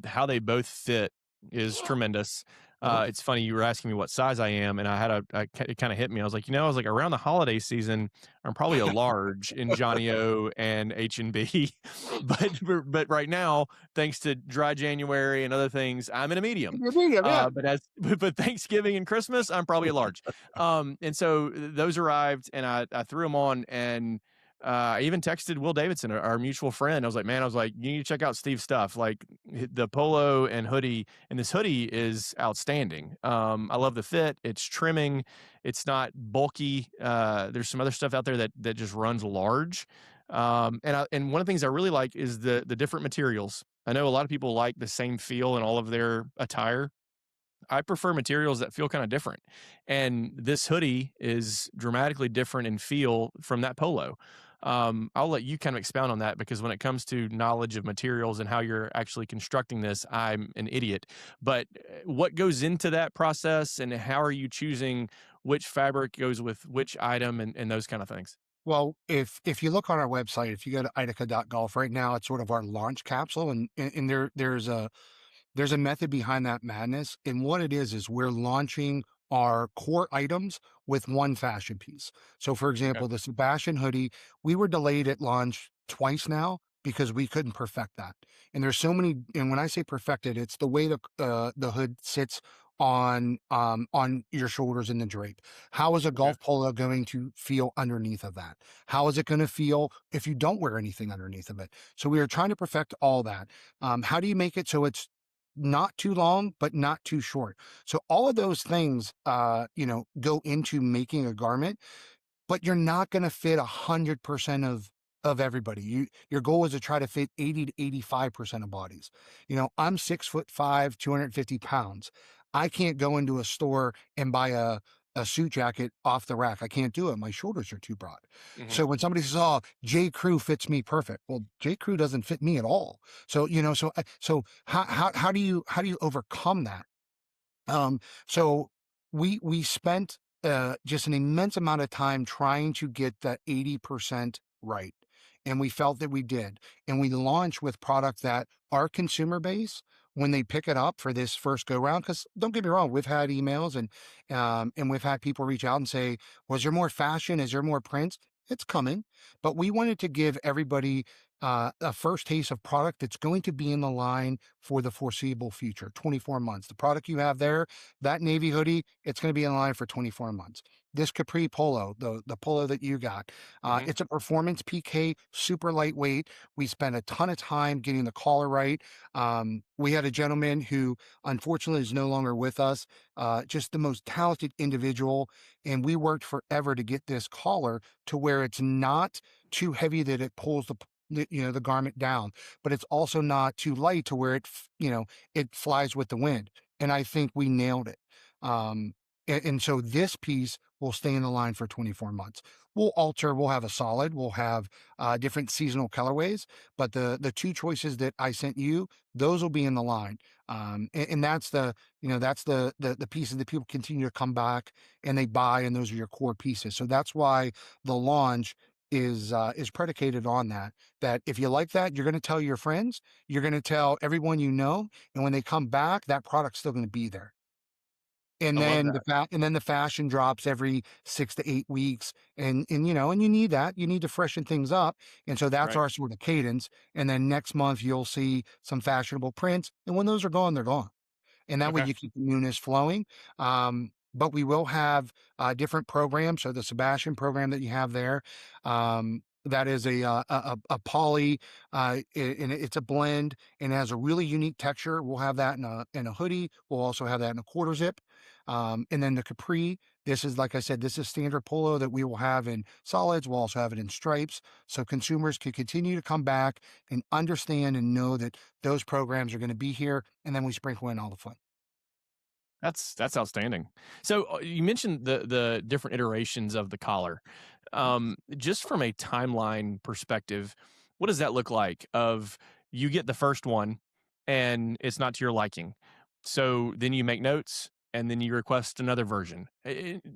How they both fit is tremendous. It's funny, you were asking me what size I am, and it kind of hit me. I was like, around the holiday season, I'm probably a large in Johnny O and H&B, but right now, thanks to dry January and other things, I'm in a medium. But Thanksgiving and Christmas, I'm probably a large. And so those arrived, and I threw them on, and I even texted Will Davidson, our mutual friend. I was like, you need to check out Steve's stuff, like the polo and hoodie. And this hoodie is outstanding. I love the fit. It's trimming. It's not bulky. There's some other stuff out there that just runs large. And one of the things I really like is the different materials. I know a lot of people like the same feel in all of their attire. I prefer materials that feel kind of different. And this hoodie is dramatically different in feel from that polo. I'll let you kind of expound on that, because when it comes to knowledge of materials and how you're actually constructing this, I'm an idiot. But what goes into that process, and how are you choosing which fabric goes with which item, and those kind of things? Well, if you look on our website, if you go to IDAKA.golf right now, it's sort of our launch capsule, and there's a method behind that madness. And what it is we're launching our core items with one fashion piece. So, for example, the Sebastian hoodie, we were delayed at launch twice now because we couldn't perfect that. And there's so many, and when I say perfected, it's the way the hood sits on your shoulders in the drape. How is a golf polo going to feel underneath of that? How is it going to feel if you don't wear anything underneath of it? So we are trying to perfect all that. How do you make it so it's not too long, but not too short? So all of those things, go into making a garment, but you're not going to fit 100% of everybody. Your goal is to try to fit 80 to 85% of bodies. I'm 6'5", 250 pounds. I can't go into a store and buy a suit jacket off the rack. I can't do it. My shoulders are too broad. So when somebody says, "Oh, J. Crew fits me perfect," well, J. Crew doesn't fit me at all. So so how do you overcome that? So we spent just an immense amount of time trying to get that 80% right. And we felt that we did. And we launched with product that our consumer base, when they pick it up for this first go round, because don't get me wrong, we've had emails and we've had people reach out and say, "Was there more fashion? Is there more prints?" It's coming, but we wanted to give everybody a first taste of product that's going to be in the line for the foreseeable future, 24 months. The product you have there, that navy hoodie, it's going to be in line for 24 months. This capri polo, the polo that you got, it's a performance PK, super lightweight. We spent a ton of time getting the collar right. We had a gentleman who unfortunately is no longer with us, just the most talented individual. And we worked forever to get this collar to where it's not too heavy that it pulls the garment down, but it's also not too light to where it flies with the wind. And I think we nailed it. And so this piece will stay in the line for 24 months. We'll have a solid, we'll have different seasonal colorways, but the two choices that I sent you, those will be in the line. And that's the pieces that people continue to come back and they buy, and those are your core pieces. So that's why the launch is predicated on that if you like that, you're going to tell your friends, you're going to tell everyone and when they come back, that product's still going to be there. And I love then that. the fashion drops every 6 to 8 weeks, and you need that. You need to freshen things up, and so that's Right. our sort of cadence. And then next month you'll see some fashionable prints, and when those are gone, they're gone. And that way Okay. you keep the newness flowing. But we will have different programs. So the Sebastian program that you have there, that is a poly, and it's a blend and it has a really unique texture. We'll have that in a hoodie. We'll also have that in a quarter zip. And then the capri, this is, like I said, this is standard polo that we will have in solids. We'll also have it in stripes. So consumers can continue to come back and understand and know that those programs are going to be here. And then we sprinkle in all the fun. That's outstanding. So you mentioned the different iterations of the collar. Just from a timeline perspective, what does that look like? Of you get the first one, and it's not to your liking, so then you make notes, and then you request another version.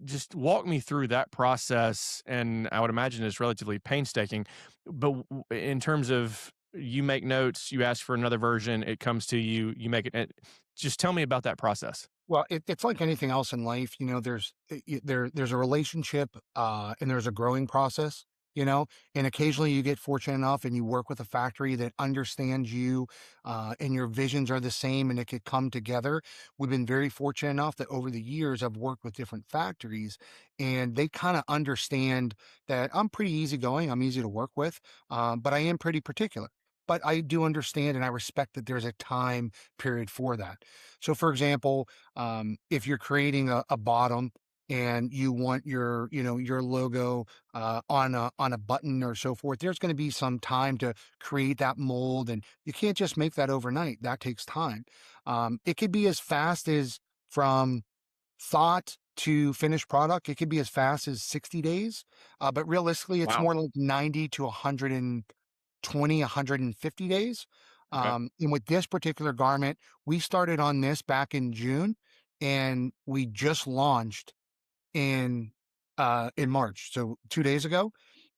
Just walk me through that process, and I would imagine it's relatively painstaking. But in terms of you make notes, you ask for another version, it comes to you, you make it. Just tell me about that process. Well, it's like anything else in life. There's a relationship, and there's a growing process. And occasionally you get fortunate enough and you work with a factory that understands you, and your visions are the same, and it could come together. We've been very fortunate enough that over the years I've worked with different factories, and they kind of understand that I'm pretty easygoing. I'm easy to work with, but I am pretty particular. But I do understand and I respect that there's a time period for that. So, for example, if you're creating a bottom and you want your logo on a button or so forth, there's going to be some time to create that mold, and you can't just make that overnight. That takes time. It could be as fast as from thought to finished product. It could be as fast as 60 days, but realistically, it's Wow. more like 90 to 120, 150 days. Okay. And with this particular garment, we started on this back in June, and we just launched in March, so 2 days ago.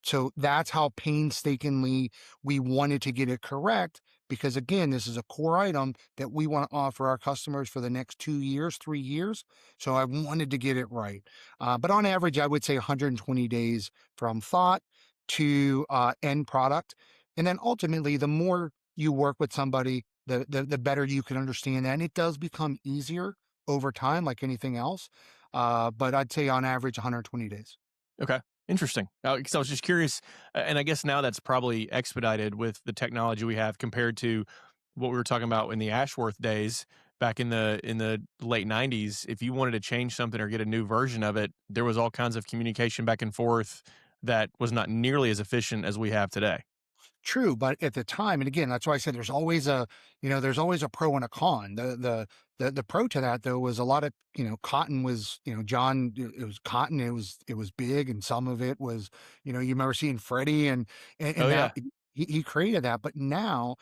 So that's how painstakingly we wanted to get it correct, because again, this is a core item that we want to offer our customers for the next 2 years, 3 years. So I wanted to get it right. But on average, I would say 120 days from thought to end product. And then ultimately, the more you work with somebody, the better you can understand that. And it does become easier over time, like anything else. But I'd say on average, 120 days. Okay. Interesting. Because I was just curious, and I guess now that's probably expedited with the technology we have compared to what we were talking about in the Ashworth days back in the late 90s. If you wanted to change something or get a new version of it, there was all kinds of communication back and forth that was not nearly as efficient as we have today. True, but at the time, and again, that's why I said there's always a, there's always a pro and a con. The pro to that though was a lot of, cotton was, John, it was cotton, it was big, and some of it was, you remember seeing Freddie and Oh yeah. that he created that. But now,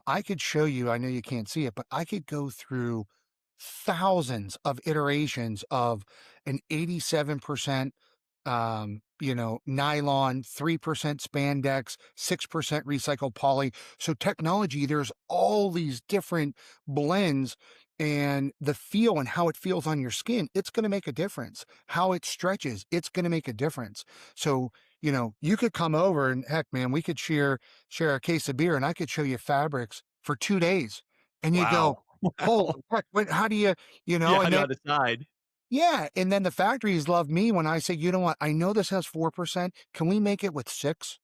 I could show you, I know you can't see it, but I could go through thousands of iterations of an 87% nylon, 3% spandex, 6% recycled poly. So technology, there's all these different blends, and the feel and how it feels on your skin, it's going to make a difference. How it stretches, it's going to make a difference. So, you could come over and heck, man, we could share a case of beer and I could show you fabrics for 2 days. And you go, Wow. oh, heck, how do you, Yeah, I and know then how to decide. yeah, and then the factories love me when I say, you know what? I know this has 4%. Can we make it with 6?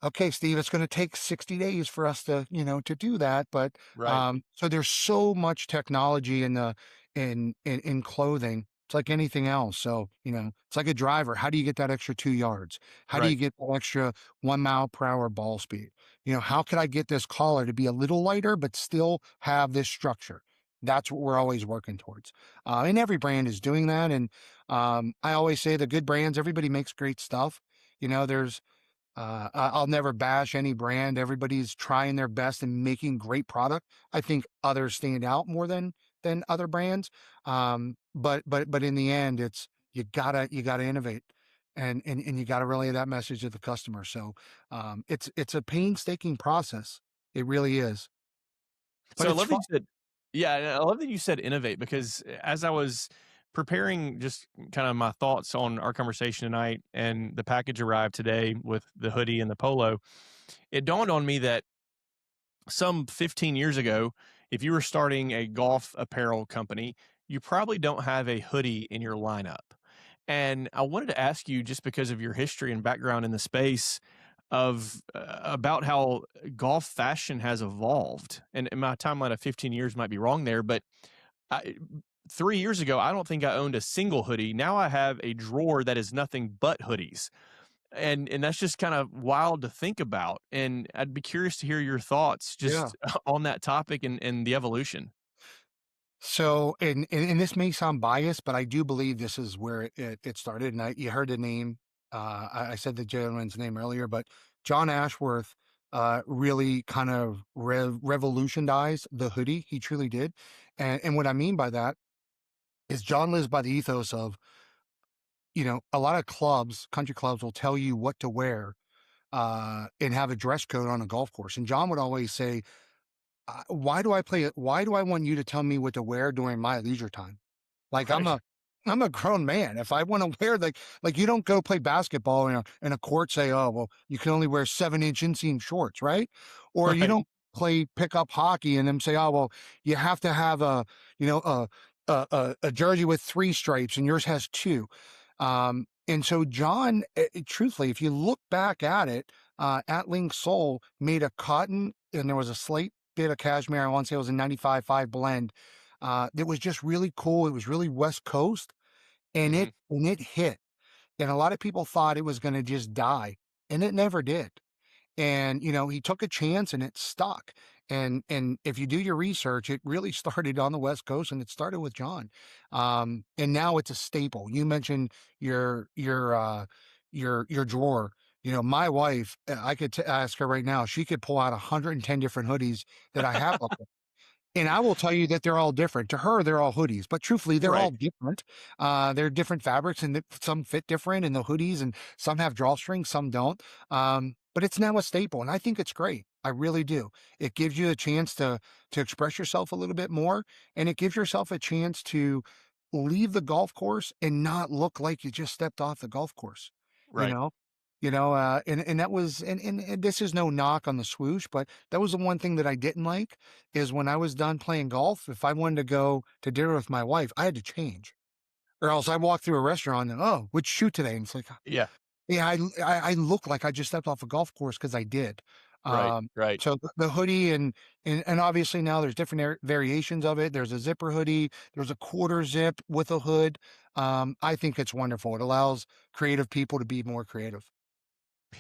Okay, Steve, it's going to take 60 days for us to, to do that. But Right. so there's so much technology in the in clothing. It's like anything else. So, it's like a driver. How do you get that extra 2 yards? How do Right. you get that extra 1 mile per hour ball speed? How could I get this collar to be a little lighter but still have this structure? That's what we're always working towards. And every brand is doing that. And I always say the good brands, everybody makes great stuff. There's I'll never bash any brand. Everybody's trying their best and making great product. I think others stand out more than other brands. But in the end, it's you gotta innovate, and you gotta relay that message to the customer. So it's a painstaking process. It really is, So but I it's love that fun. you said, yeah, and I love that you said innovate because as I was preparing just kind of my thoughts on our conversation tonight and the package arrived today with the hoodie and the polo, it dawned on me that some 15 years ago, if you were starting a golf apparel company, you probably don't have a hoodie in your lineup. And I wanted to ask you, just because of your history and background in the space, of about how golf fashion has evolved. And my timeline of 15 years might be wrong there, but I, 3 years ago, I don't think I owned a single hoodie. Now I have a drawer that is nothing but hoodies, and that's just kind of wild to think about. And I'd be curious to hear your thoughts Yeah. just on that topic and the evolution. So, and this may sound biased, but I do believe this is where it started. And you heard the name. I said the gentleman's name earlier, but John Ashworth really kind of revolutionized the hoodie. He truly did. And what I mean by that is John lives by the ethos of, a lot of clubs, country clubs will tell you what to wear and have a dress code on a golf course. And John would always say, why do I play it? Why do I want you to tell me what to wear during my leisure time? Like Right. I'm a grown man. If I want to wear like you don't go play basketball in a court, say, oh, well, you can only wear 7-inch inseam shorts, right? Or you Right. don't play pickup hockey and then say, oh, well, you have to have you know, a jersey with 3 stripes and yours has 2. And so John, truthfully, if you look back at it, at Link Soul made a cotton and there was a slight bit of cashmere. I want to say it was a 95.5 blend. That was just really cool. It was really West Coast, and Hmm. it hit. And a lot of people thought it was going to just die, and it never did. And he took a chance, and it stuck. And if you do your research, it really started on the West Coast, and it started with John. And now it's a staple. You mentioned your drawer. My wife, I could ask her right now. She could pull out 110 different hoodies that I have up. And I will tell you that they're all different. To her, they're all hoodies, but truthfully, they're all Right. different. They're different fabrics, and some fit different in the hoodies, and some have drawstrings, some don't. But it's now a staple, and I think it's great. I really do. It gives you a chance to express yourself a little bit more, and it gives yourself a chance to leave the golf course and not look like you just stepped off the golf course. You Right. know, and that was and this is no knock on the swoosh, but that was the one thing that I didn't like is when I was done playing golf. If I wanted to go to dinner with my wife, I had to change, or else I walk through a restaurant and which shoot today, and it's like Yeah. yeah, I look like I just stepped off a golf course because I did. Right. Um, Right. so the hoodie and obviously now there's different variations of it. There's a zipper hoodie. There's a quarter zip with a hood. I think it's wonderful. It allows creative people to be more creative.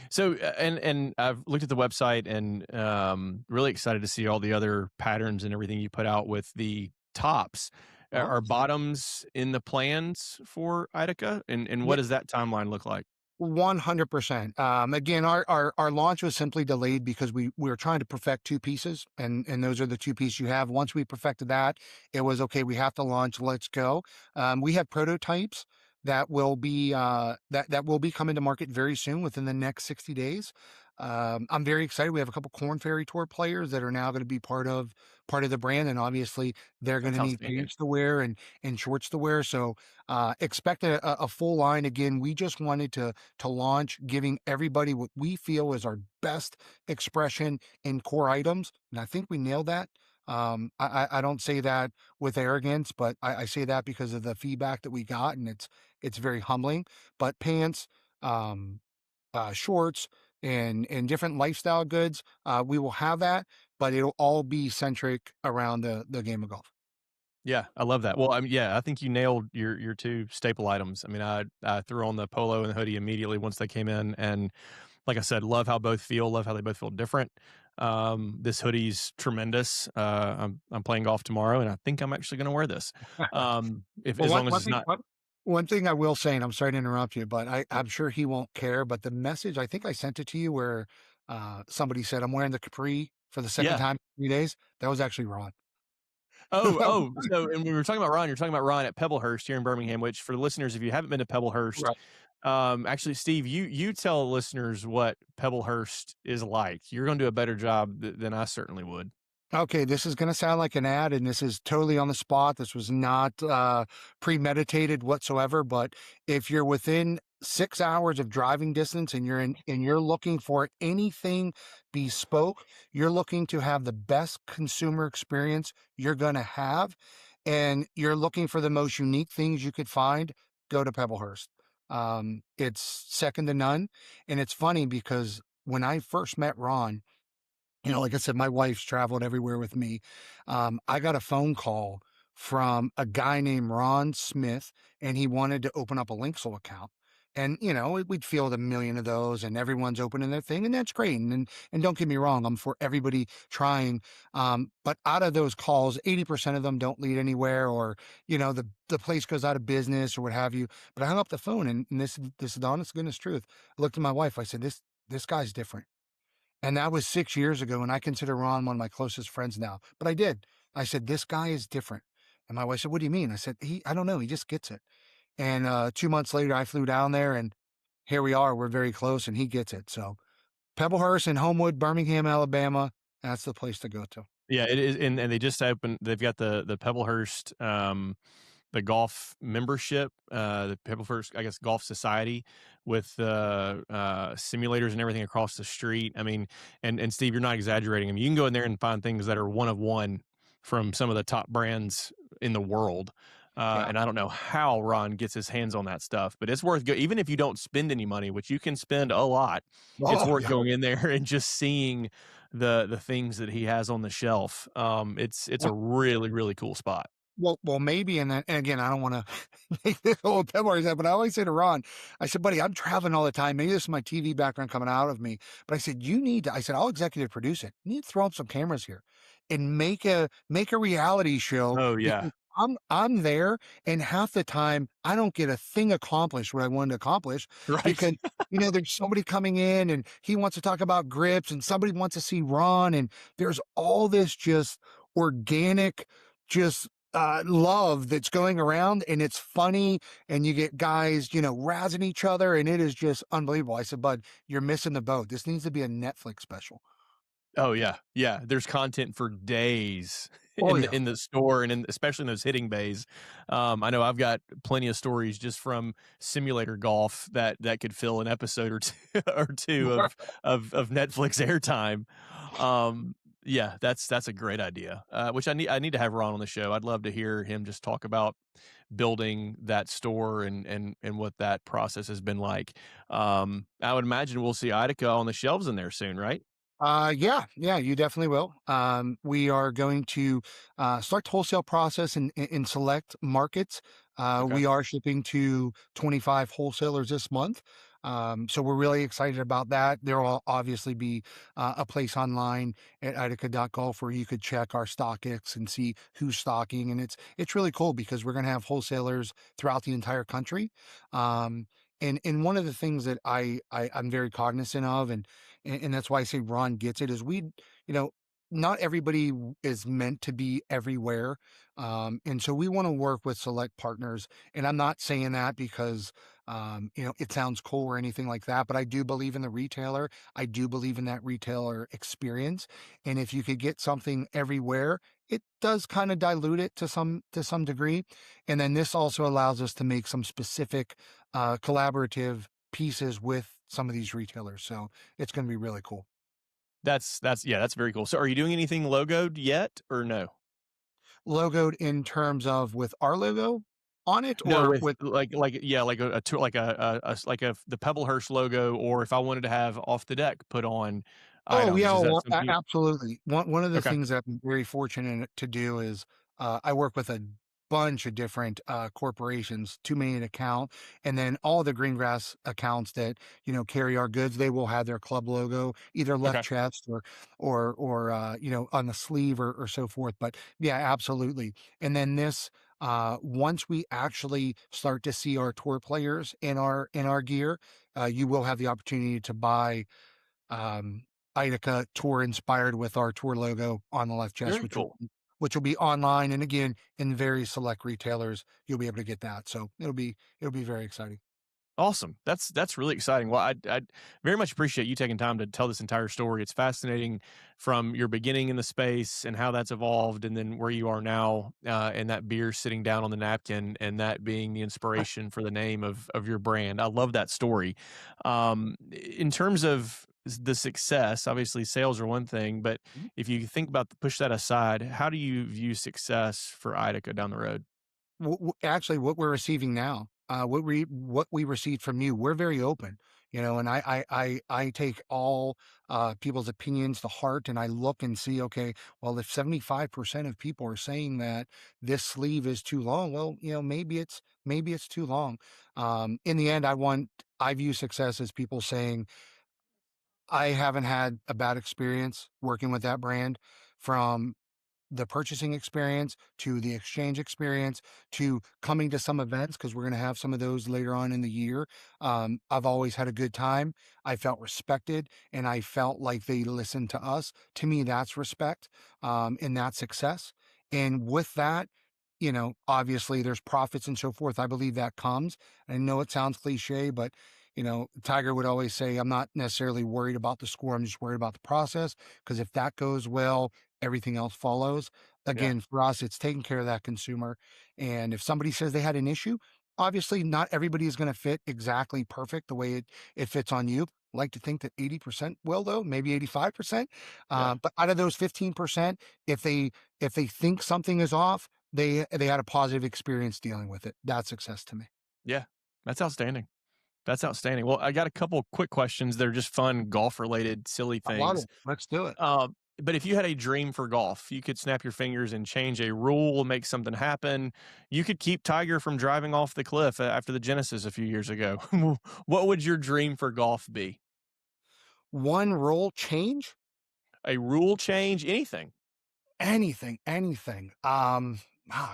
So, and I've looked at the website and really excited to see all the other patterns and everything you put out with the tops. Uh-huh. Are bottoms in the plans for IDAKA? And what does that timeline look like? 100%. Again, our launch was simply delayed because we were trying to perfect two pieces, and those are the two pieces you have. Once we perfected that, it was okay. We have to launch. Let's go. We have prototypes that will be that will be coming to market very soon within the next 60 days. I'm very excited. We have a couple Corn Ferry Tour players that are now going to be part of the brand, and obviously they're going That's to need outstanding. pants to wear and shorts to wear. So expect a full line. Again, we just wanted to launch, giving everybody what we feel is our best expression in core items. And I think we nailed that. I don't say that with arrogance, but I say that because of the feedback that we got, and it's very humbling. But pants, um, shorts, and different lifestyle goods, we will have that, but it'll all be centric around the game of golf. Yeah, I love that. Well, I mean, yeah, I think you nailed your two staple items. I mean, I threw on the polo and the hoodie immediately once they came in, and like I said, love how both feel. Love how they both feel different. This hoodie's tremendous. I'm playing golf tomorrow, and I think I'm actually going to wear this. If Well, as one long as one it's thing not. one thing I will say, and I'm sorry to interrupt you, but I'm sure he won't care, but the message, I think I sent it to you where, somebody said, "I'm wearing the capri for the second Yeah. time in 3 days." That was actually Ron. Oh. So, and when we were talking about Ron, you're talking about Ron at Pebblehurst here in Birmingham. Which, for the listeners, if you haven't been to Pebblehurst, Right. actually, Steve, you tell listeners what Pebblehurst is like. You're going to do a better job than I certainly would. Okay, this is gonna sound like an ad, and this is totally on the spot. This was not, premeditated whatsoever, but if you're within 6 hours of driving distance and you're looking for anything bespoke, you're looking to have the best consumer experience you're gonna have, and you're looking for the most unique things you could find, go to Pebblehurst. It's second to none, and it's funny because when I first met Ron, like I said, my wife's traveled everywhere with me. I got a phone call from a guy named Ron Smith, and he wanted to open up a Linksul account. And we'd field a million of those, and everyone's opening their thing, and that's great. And don't get me wrong, I'm for everybody trying. But out of those calls, 80% of them don't lead anywhere, or the place goes out of business or what have you. But I hung up the phone, and this is the honest goodness truth. I looked at my wife. I said, this guy's different. And that was 6 years ago, and I consider Ron one of my closest friends now. But I did. I said, "This guy is different." And my wife said, "What do you mean?" I said, I don't know, he just gets it." And 2 months later, I flew down there, and here we are. We're very close, and he gets it. So Pebblehurst and Homewood, Birmingham, Alabama, that's the place to go to. Yeah, it is, and they just opened. They've got the Pebblehurst, the golf membership, the Pebblehurst, I guess, Golf Society, with simulators and everything across the street. I mean, and Steve, you're not exaggerating. I mean, you can go in there and find things that are one of one from some of the top brands in the world. Yeah. And I don't know how Ron gets his hands on that stuff, but it's worth even if you don't spend any money, which you can spend a lot. It's Oh, worth yeah. going in there and just seeing the things that he has on the shelf. It's a really, really cool spot. Well, maybe, and again, I don't want to make this whole Pebblehurst, but I always say to Ron, I said, "Buddy, I'm traveling all the time. Maybe this is my TV background coming out of me, but I said, you need to." I said, "I'll executive produce it. You need to throw up some cameras here, and make a reality show Oh yeah. because I'm there, and half the time I don't get a thing accomplished what I wanted to accomplish Right. because there's somebody coming in and he wants to talk about grips, and somebody wants to see Ron, and there's all this just organic, just love that's going around, and it's funny, and you get guys razzing each other, and it is just unbelievable." I said, "Bud, you're missing the boat. This needs to be a Netflix special." Oh yeah, yeah. There's content for days Oh in yeah. the store and especially in those hitting bays. I know I've got plenty of stories just from simulator golf that could fill an episode or two or two of Netflix airtime. Yeah, that's a great idea. Which I need to have Ron on the show. I'd love to hear him just talk about building that store and what that process has been like. I would imagine we'll see IDAKA on the shelves in there soon, right? Yeah, you definitely will. We are going to start the wholesale process in select markets. Okay. We are shipping to 25 wholesalers this month. So we're really excited about that. There will obviously be a place online at IDAKA.golf where you could check our StockX and see who's stocking. And it's really cool because we're going to have wholesalers throughout the entire country. And one of the things that I'm very cognizant of, and that's why I say Ron gets it, is not everybody is meant to be everywhere. And so we want to work with select partners. And I'm not saying that because, it sounds cool or anything like that, but I do believe in the retailer. I do believe in that retailer experience. And if you could get something everywhere, it does kind of dilute it to some degree. And then this also allows us to make some specific collaborative pieces with some of these retailers. So it's going to be really cool. That's very cool. So are you doing anything logoed yet or no? Logoed in terms of with our logo on it No, or with with, yeah, like a tour, like the Pebblehurst logo, or if I wanted to have off the deck put on oh items, yeah, is that well, something? absolutely. One of the Okay, things that I'm very fortunate to do is I work with a bunch of different corporations, too many to count, and then all the green grass accounts that carry our goods, they will have their club logo either left okay, chest or on the sleeve or so forth. But yeah, absolutely. And then this. Once we actually start to see our tour players in our gear, you will have the opportunity to buy um, IDAKA tour inspired with our tour logo on the left chest, very cool. which will be online. And again, in very select retailers, you'll be able to get that. So it'll be very exciting. Awesome. That's really exciting. Well, I very much appreciate you taking time to tell this entire story. It's fascinating from your beginning in the space and how that's evolved, and then where you are now, and that beer sitting down on the napkin, and that being the inspiration for the name of your brand. I love that story. In terms of the success, obviously sales are one thing, but if you think about push that aside, how do you view success for IDAKA down the road? Actually, what we're receiving now, what we received from you, we're very open, and I take all people's opinions to heart, and I look and see, okay, well, if 75% of people are saying that this sleeve is too long, well, maybe it's too long. In the end, I view success as people saying, I haven't had a bad experience working with that brand, from the purchasing experience to the exchange experience to coming to some events, because we're going to have some of those later on in the year. I've always had a good time. I felt respected and I felt like they listened to us. To me, that's respect, and that's success. And with that, obviously there's profits and so forth. I believe that comes. I know it sounds cliche, but Tiger would always say, I'm not necessarily worried about the score. I'm just worried about the process. Because if that goes well, everything else follows. Yeah. Again, for us, it's taking care of that consumer. And if somebody says they had an issue, obviously not everybody is going to fit exactly perfect the way it fits on you. I like to think that 80% will, though, maybe 85%. Yeah. But out of those 15%, if they think something is off, they had a positive experience dealing with it. That's success to me. Yeah. That's outstanding. That's outstanding. Well, I got a couple quick questions. They're just fun golf related, silly I love things. it. Let's do it. But if you had a dream for golf, you could snap your fingers and change a rule, make something happen. You could keep Tiger from driving off the cliff after the Genesis a few years ago. What would your dream for golf be? One role change. A rule change, anything. Anything.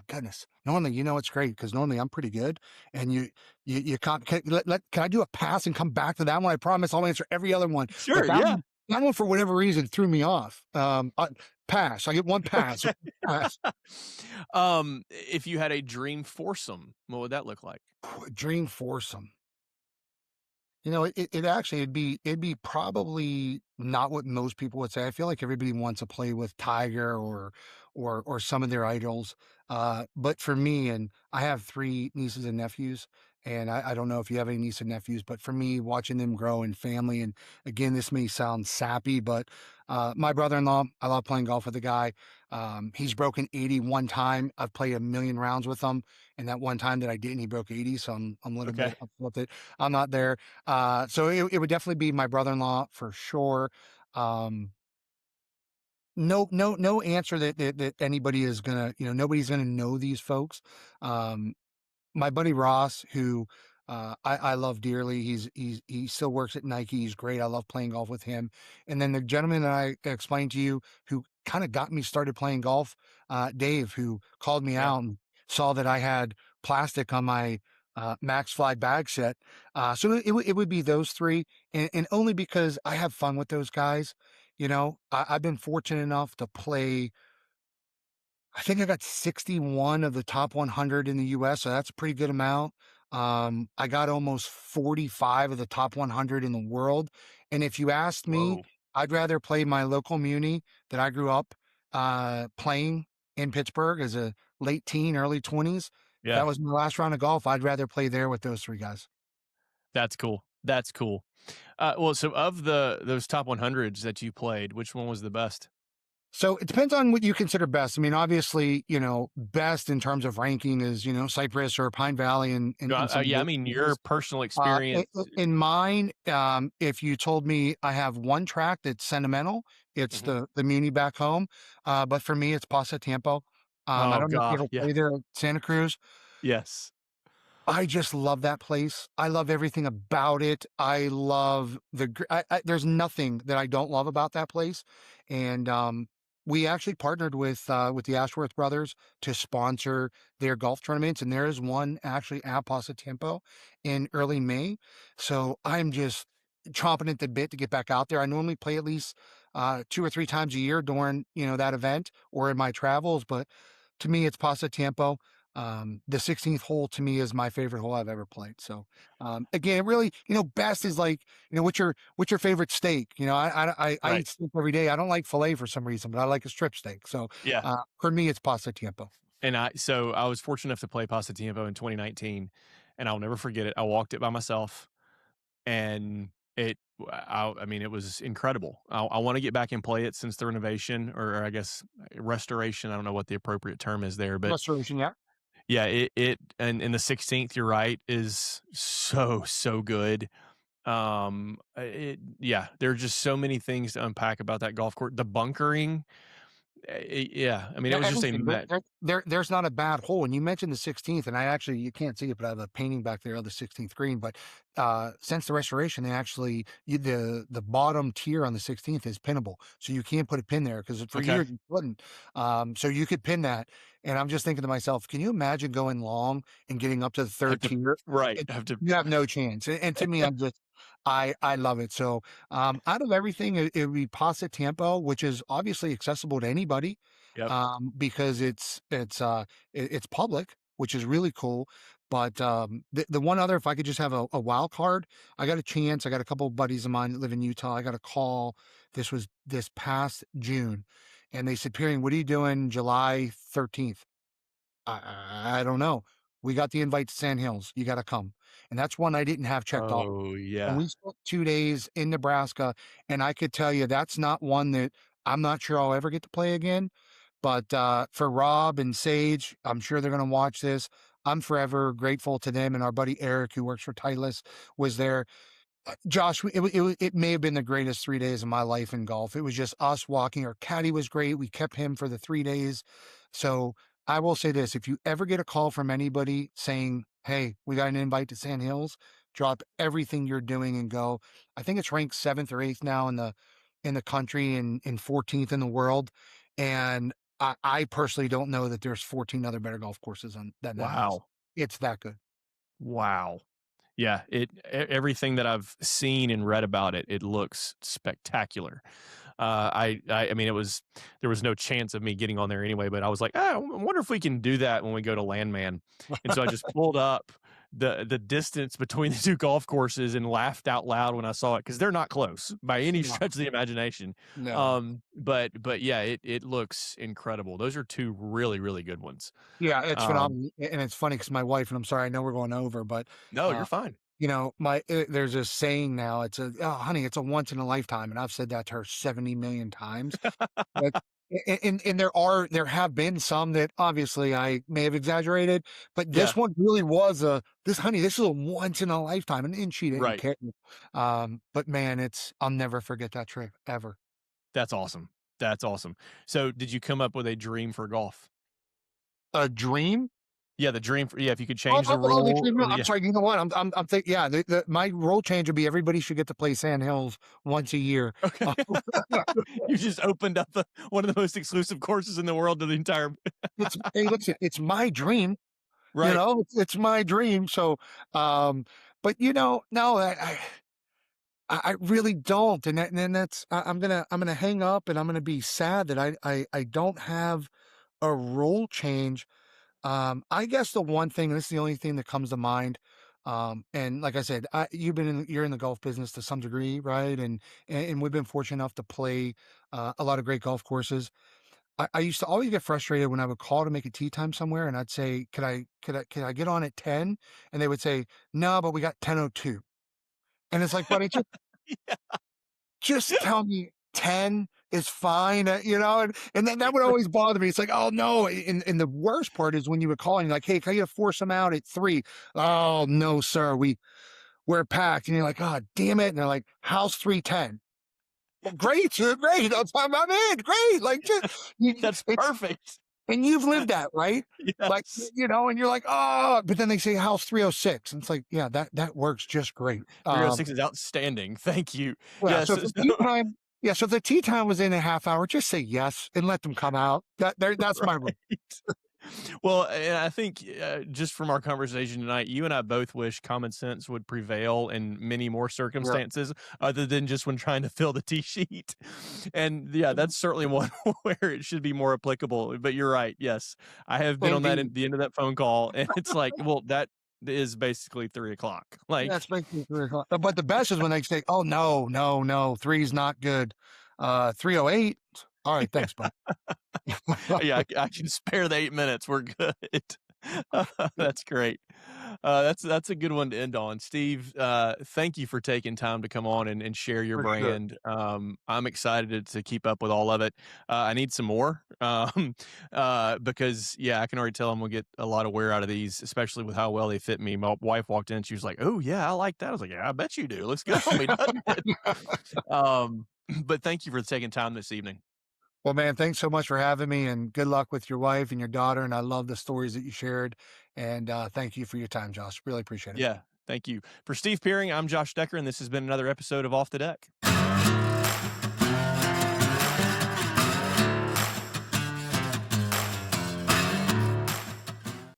Goodness. Normally, it's great because normally I'm pretty good, and you can't. Can I do a pass and come back to that one? I promise I'll answer every other one. But Sure, that yeah. one, that one for whatever reason threw me off. Pass. I get one pass. Okay. Pass. If you had a dream foursome, what would that look like? Dream foursome. It actually it'd be probably not what most people would say. I feel like everybody wants to play with Tiger or some of their idols. But for me, and I have 3 nieces and nephews, and I don't know if you have any nieces and nephews, but for me, watching them grow in family, and again, this may sound sappy, but my brother-in-law, I love playing golf with the guy. He's broken 80 one time. I've played a million rounds with him, and that one time that I didn't, he broke 80. So I'm a little Okay. bit upset with it. I'm not there. So it would definitely be my brother-in-law for sure. Um, no answer that anybody is gonna, nobody's gonna know these folks. Um, my buddy Ross, who I love dearly, he still works at Nike. He's great. I love playing golf with him. And then the gentleman that I explained to you, who kind of got me started playing golf, Dave, who called me Yeah. out and saw that I had plastic on my Max Fly bag set. So it would be those 3, and only because I have fun with those guys. I've been fortunate enough to play. I think I got 61 of the top 100 in the US, so that's a pretty good amount. I got almost 45 of the top 100 in the world. And if you asked me, Whoa. I'd rather play my local muni that I grew up playing in Pittsburgh as a late teen, early 20s. If Yeah. that was my last round of golf, I'd rather play there with those 3 guys. That's cool. That's cool. Well, so of those top 100s that you played, which one was the best? So it depends on what you consider best. I mean, obviously, best in terms of ranking is, Cypress or Pine Valley and some of Yeah, I those mean your places. personal Uh, experience. in, in mine, if you told me I have one track that's sentimental, it's Mhm. the Muni back home. But for me, it's Pasatiempo. I Oh don't know if you God, ever yeah, play there, at Santa Cruz. yes, I just love that place. I love everything about it. I love there's nothing that I don't love about that place. And we actually partnered with the Ashworth brothers to sponsor their golf tournaments, and there is one actually at Pasatiempo in early May. So I'm just chomping at the bit to get back out there. I normally play at least 2 or 3 times a year during that event or in my travels, but to me, it's Pasatiempo. The 16th hole to me is my favorite hole I've ever played. So, again, really, best is like, what's your favorite steak? I right, eat steak every day. I don't like filet for some reason, but I like a strip steak. So, yeah. for me, it's Pasatiempo. And I was fortunate enough to play Pasatiempo in 2019, and I'll never forget it. I walked it by myself, and I mean, it was incredible. I want to get back and play it since the renovation, or I guess restoration. I don't know what the appropriate term is there, but Restoration, yeah. yeah, and in the 16th, you're right, is so good. Yeah, there are just so many things to unpack about that golf course. The bunkering, yeah, I mean, it Yeah, was just a everything. There's not a bad hole. And you mentioned the 16th, and you can't see it, but I have a painting back there of the 16th green. But since the restoration, they actually the bottom tier on the 16th is pinnable, so you can't put a pin there because for okay. years you couldn't. So you could pin that, and I'm just thinking to myself, can you imagine going long and getting up to the Have third to tier? right, It, have to you have no chance. And to me, I love it. So out of everything, it would be Pasatiempo, which is obviously accessible to anybody yep. because it's public, which is really cool. But the one other, if I could just have a wild card, I got a chance. I got a couple of buddies of mine that live in Utah. I got a call. This was this past June, and they said, "Pirring, what are you doing July 13th?" I don't know. We got the invite to Sand Hills. You got to come, and that's one I didn't have checked off. Oh, And yeah. we spent 2 days in Nebraska, and I could tell you that's not one that I'm not sure I'll ever get to play again. But for Rob and Sage, I'm sure they're going to watch this. I'm forever grateful to them. And our buddy Eric, who works for Titleist, was there. Josh, it may have been the greatest 3 days of my life in golf. It was just us walking. Our caddy was great. We kept him for the 3 days. So I will say this: if you ever get a call from anybody saying, "Hey, we got an invite to Sand Hills," drop everything you're doing and go. I think it's ranked 7th or 8th now in the country and 14th in the world. And I personally don't know that there's 14 other better golf courses than that is. Wow. It's that good. Wow. Yeah, everything that I've seen and read about it, it looks spectacular. I mean, there was no chance of me getting on there anyway, but I was like, oh, I wonder if we can do that when we go to Landman. And so I just pulled up the distance between the two golf courses and laughed out loud when I saw it, because they're not close by any No. stretch of the imagination. No. But yeah, it looks incredible. Those are two really, really good ones. Yeah, it's Um, phenomenal, and it's funny because my wife, and I'm sorry, I know we're going over, but no, uh, you're fine. you know, there's a saying now. It's oh, honey, it's a once in a lifetime, and I've said that to her 70 million times. But, and there have been some that obviously I may have exaggerated, but Yeah, this one really was this is a once in a lifetime, and she didn't right. care. But man, I'll never forget that trip ever. That's awesome. That's awesome. So, did you come up with a dream for golf? A dream. Yeah, the dream for, yeah, if you could Oh, change the oh, rule. no, Or I'm yeah. sorry. You know what? I'm thinking. Yeah, my role change would be everybody should get to play Sand Hills once a year. Okay. You just opened up one of the most exclusive courses in the world to the entire. Hey, listen, it's my dream. You Right. know, it's my dream. So, but no, I really don't, and then I'm gonna hang up, and I'm gonna be sad that I don't have a role change. I guess the one thing, and this is the only thing that comes to mind. And like I said, you're in the golf business to some degree, right? And we've been fortunate enough to play a lot of great golf courses. I used to always get frustrated when I would call to make a tee time somewhere, and I'd say, could I get on at 10? And they would say, no, but we got 10:02. And it's like, buddy, just tell me 10 is fine, and then that would always bother me. It's like, oh no. And the worst part is when you would call and you're like, hey, can you force them out at 3? Oh no, sir. We're packed. And you're like, oh, damn it. And they're like, how's 3:10? Well, great, sir, great. I'm in. Great. Like, That's it's, perfect. and you've lived that, right? Like, Yes. and you're like, oh, but then they say how's 3:06. And it's like, yeah, that works just great. 306 is outstanding. Thank you. Yeah, Yes. so if the tea time so if the tea time was in a half hour, just say yes and let them come out. That's my rule. Well, and I think just from our conversation tonight, you and I both wish common sense would prevail in many more circumstances other than just when trying to fill the tee sheet. And yeah, that's certainly one where it should be more applicable. But you're right. Yes, I have been on that at the end of that phone call, and it's like, well, that is basically 3 o'clock. Like, That's basically 3 o'clock. But the best is when they say, oh no, 3's not good. 3:08. All right, thanks, bud. yeah, I can spare the 8 minutes. We're good. That's great. That's a good one to end on. Steve, thank you for taking time to come on and share your For sure. brand. I'm excited to keep up with all of it. I need some more because, yeah, I can already tell I'm going to get a lot of wear out of these, especially with how well they fit me. My wife walked in. She was like, oh, yeah, I like that. I was like, yeah, I bet you do. Looks good on me, doesn't it? But thank you for taking time this evening. Well, man, thanks so much for having me, and good luck with your wife and your daughter. And I love the stories that you shared. And thank you for your time, Josh. Really appreciate it. Yeah, thank you. For Steve Pirring, I'm Josh Decker, and this has been another episode of Off the Deck.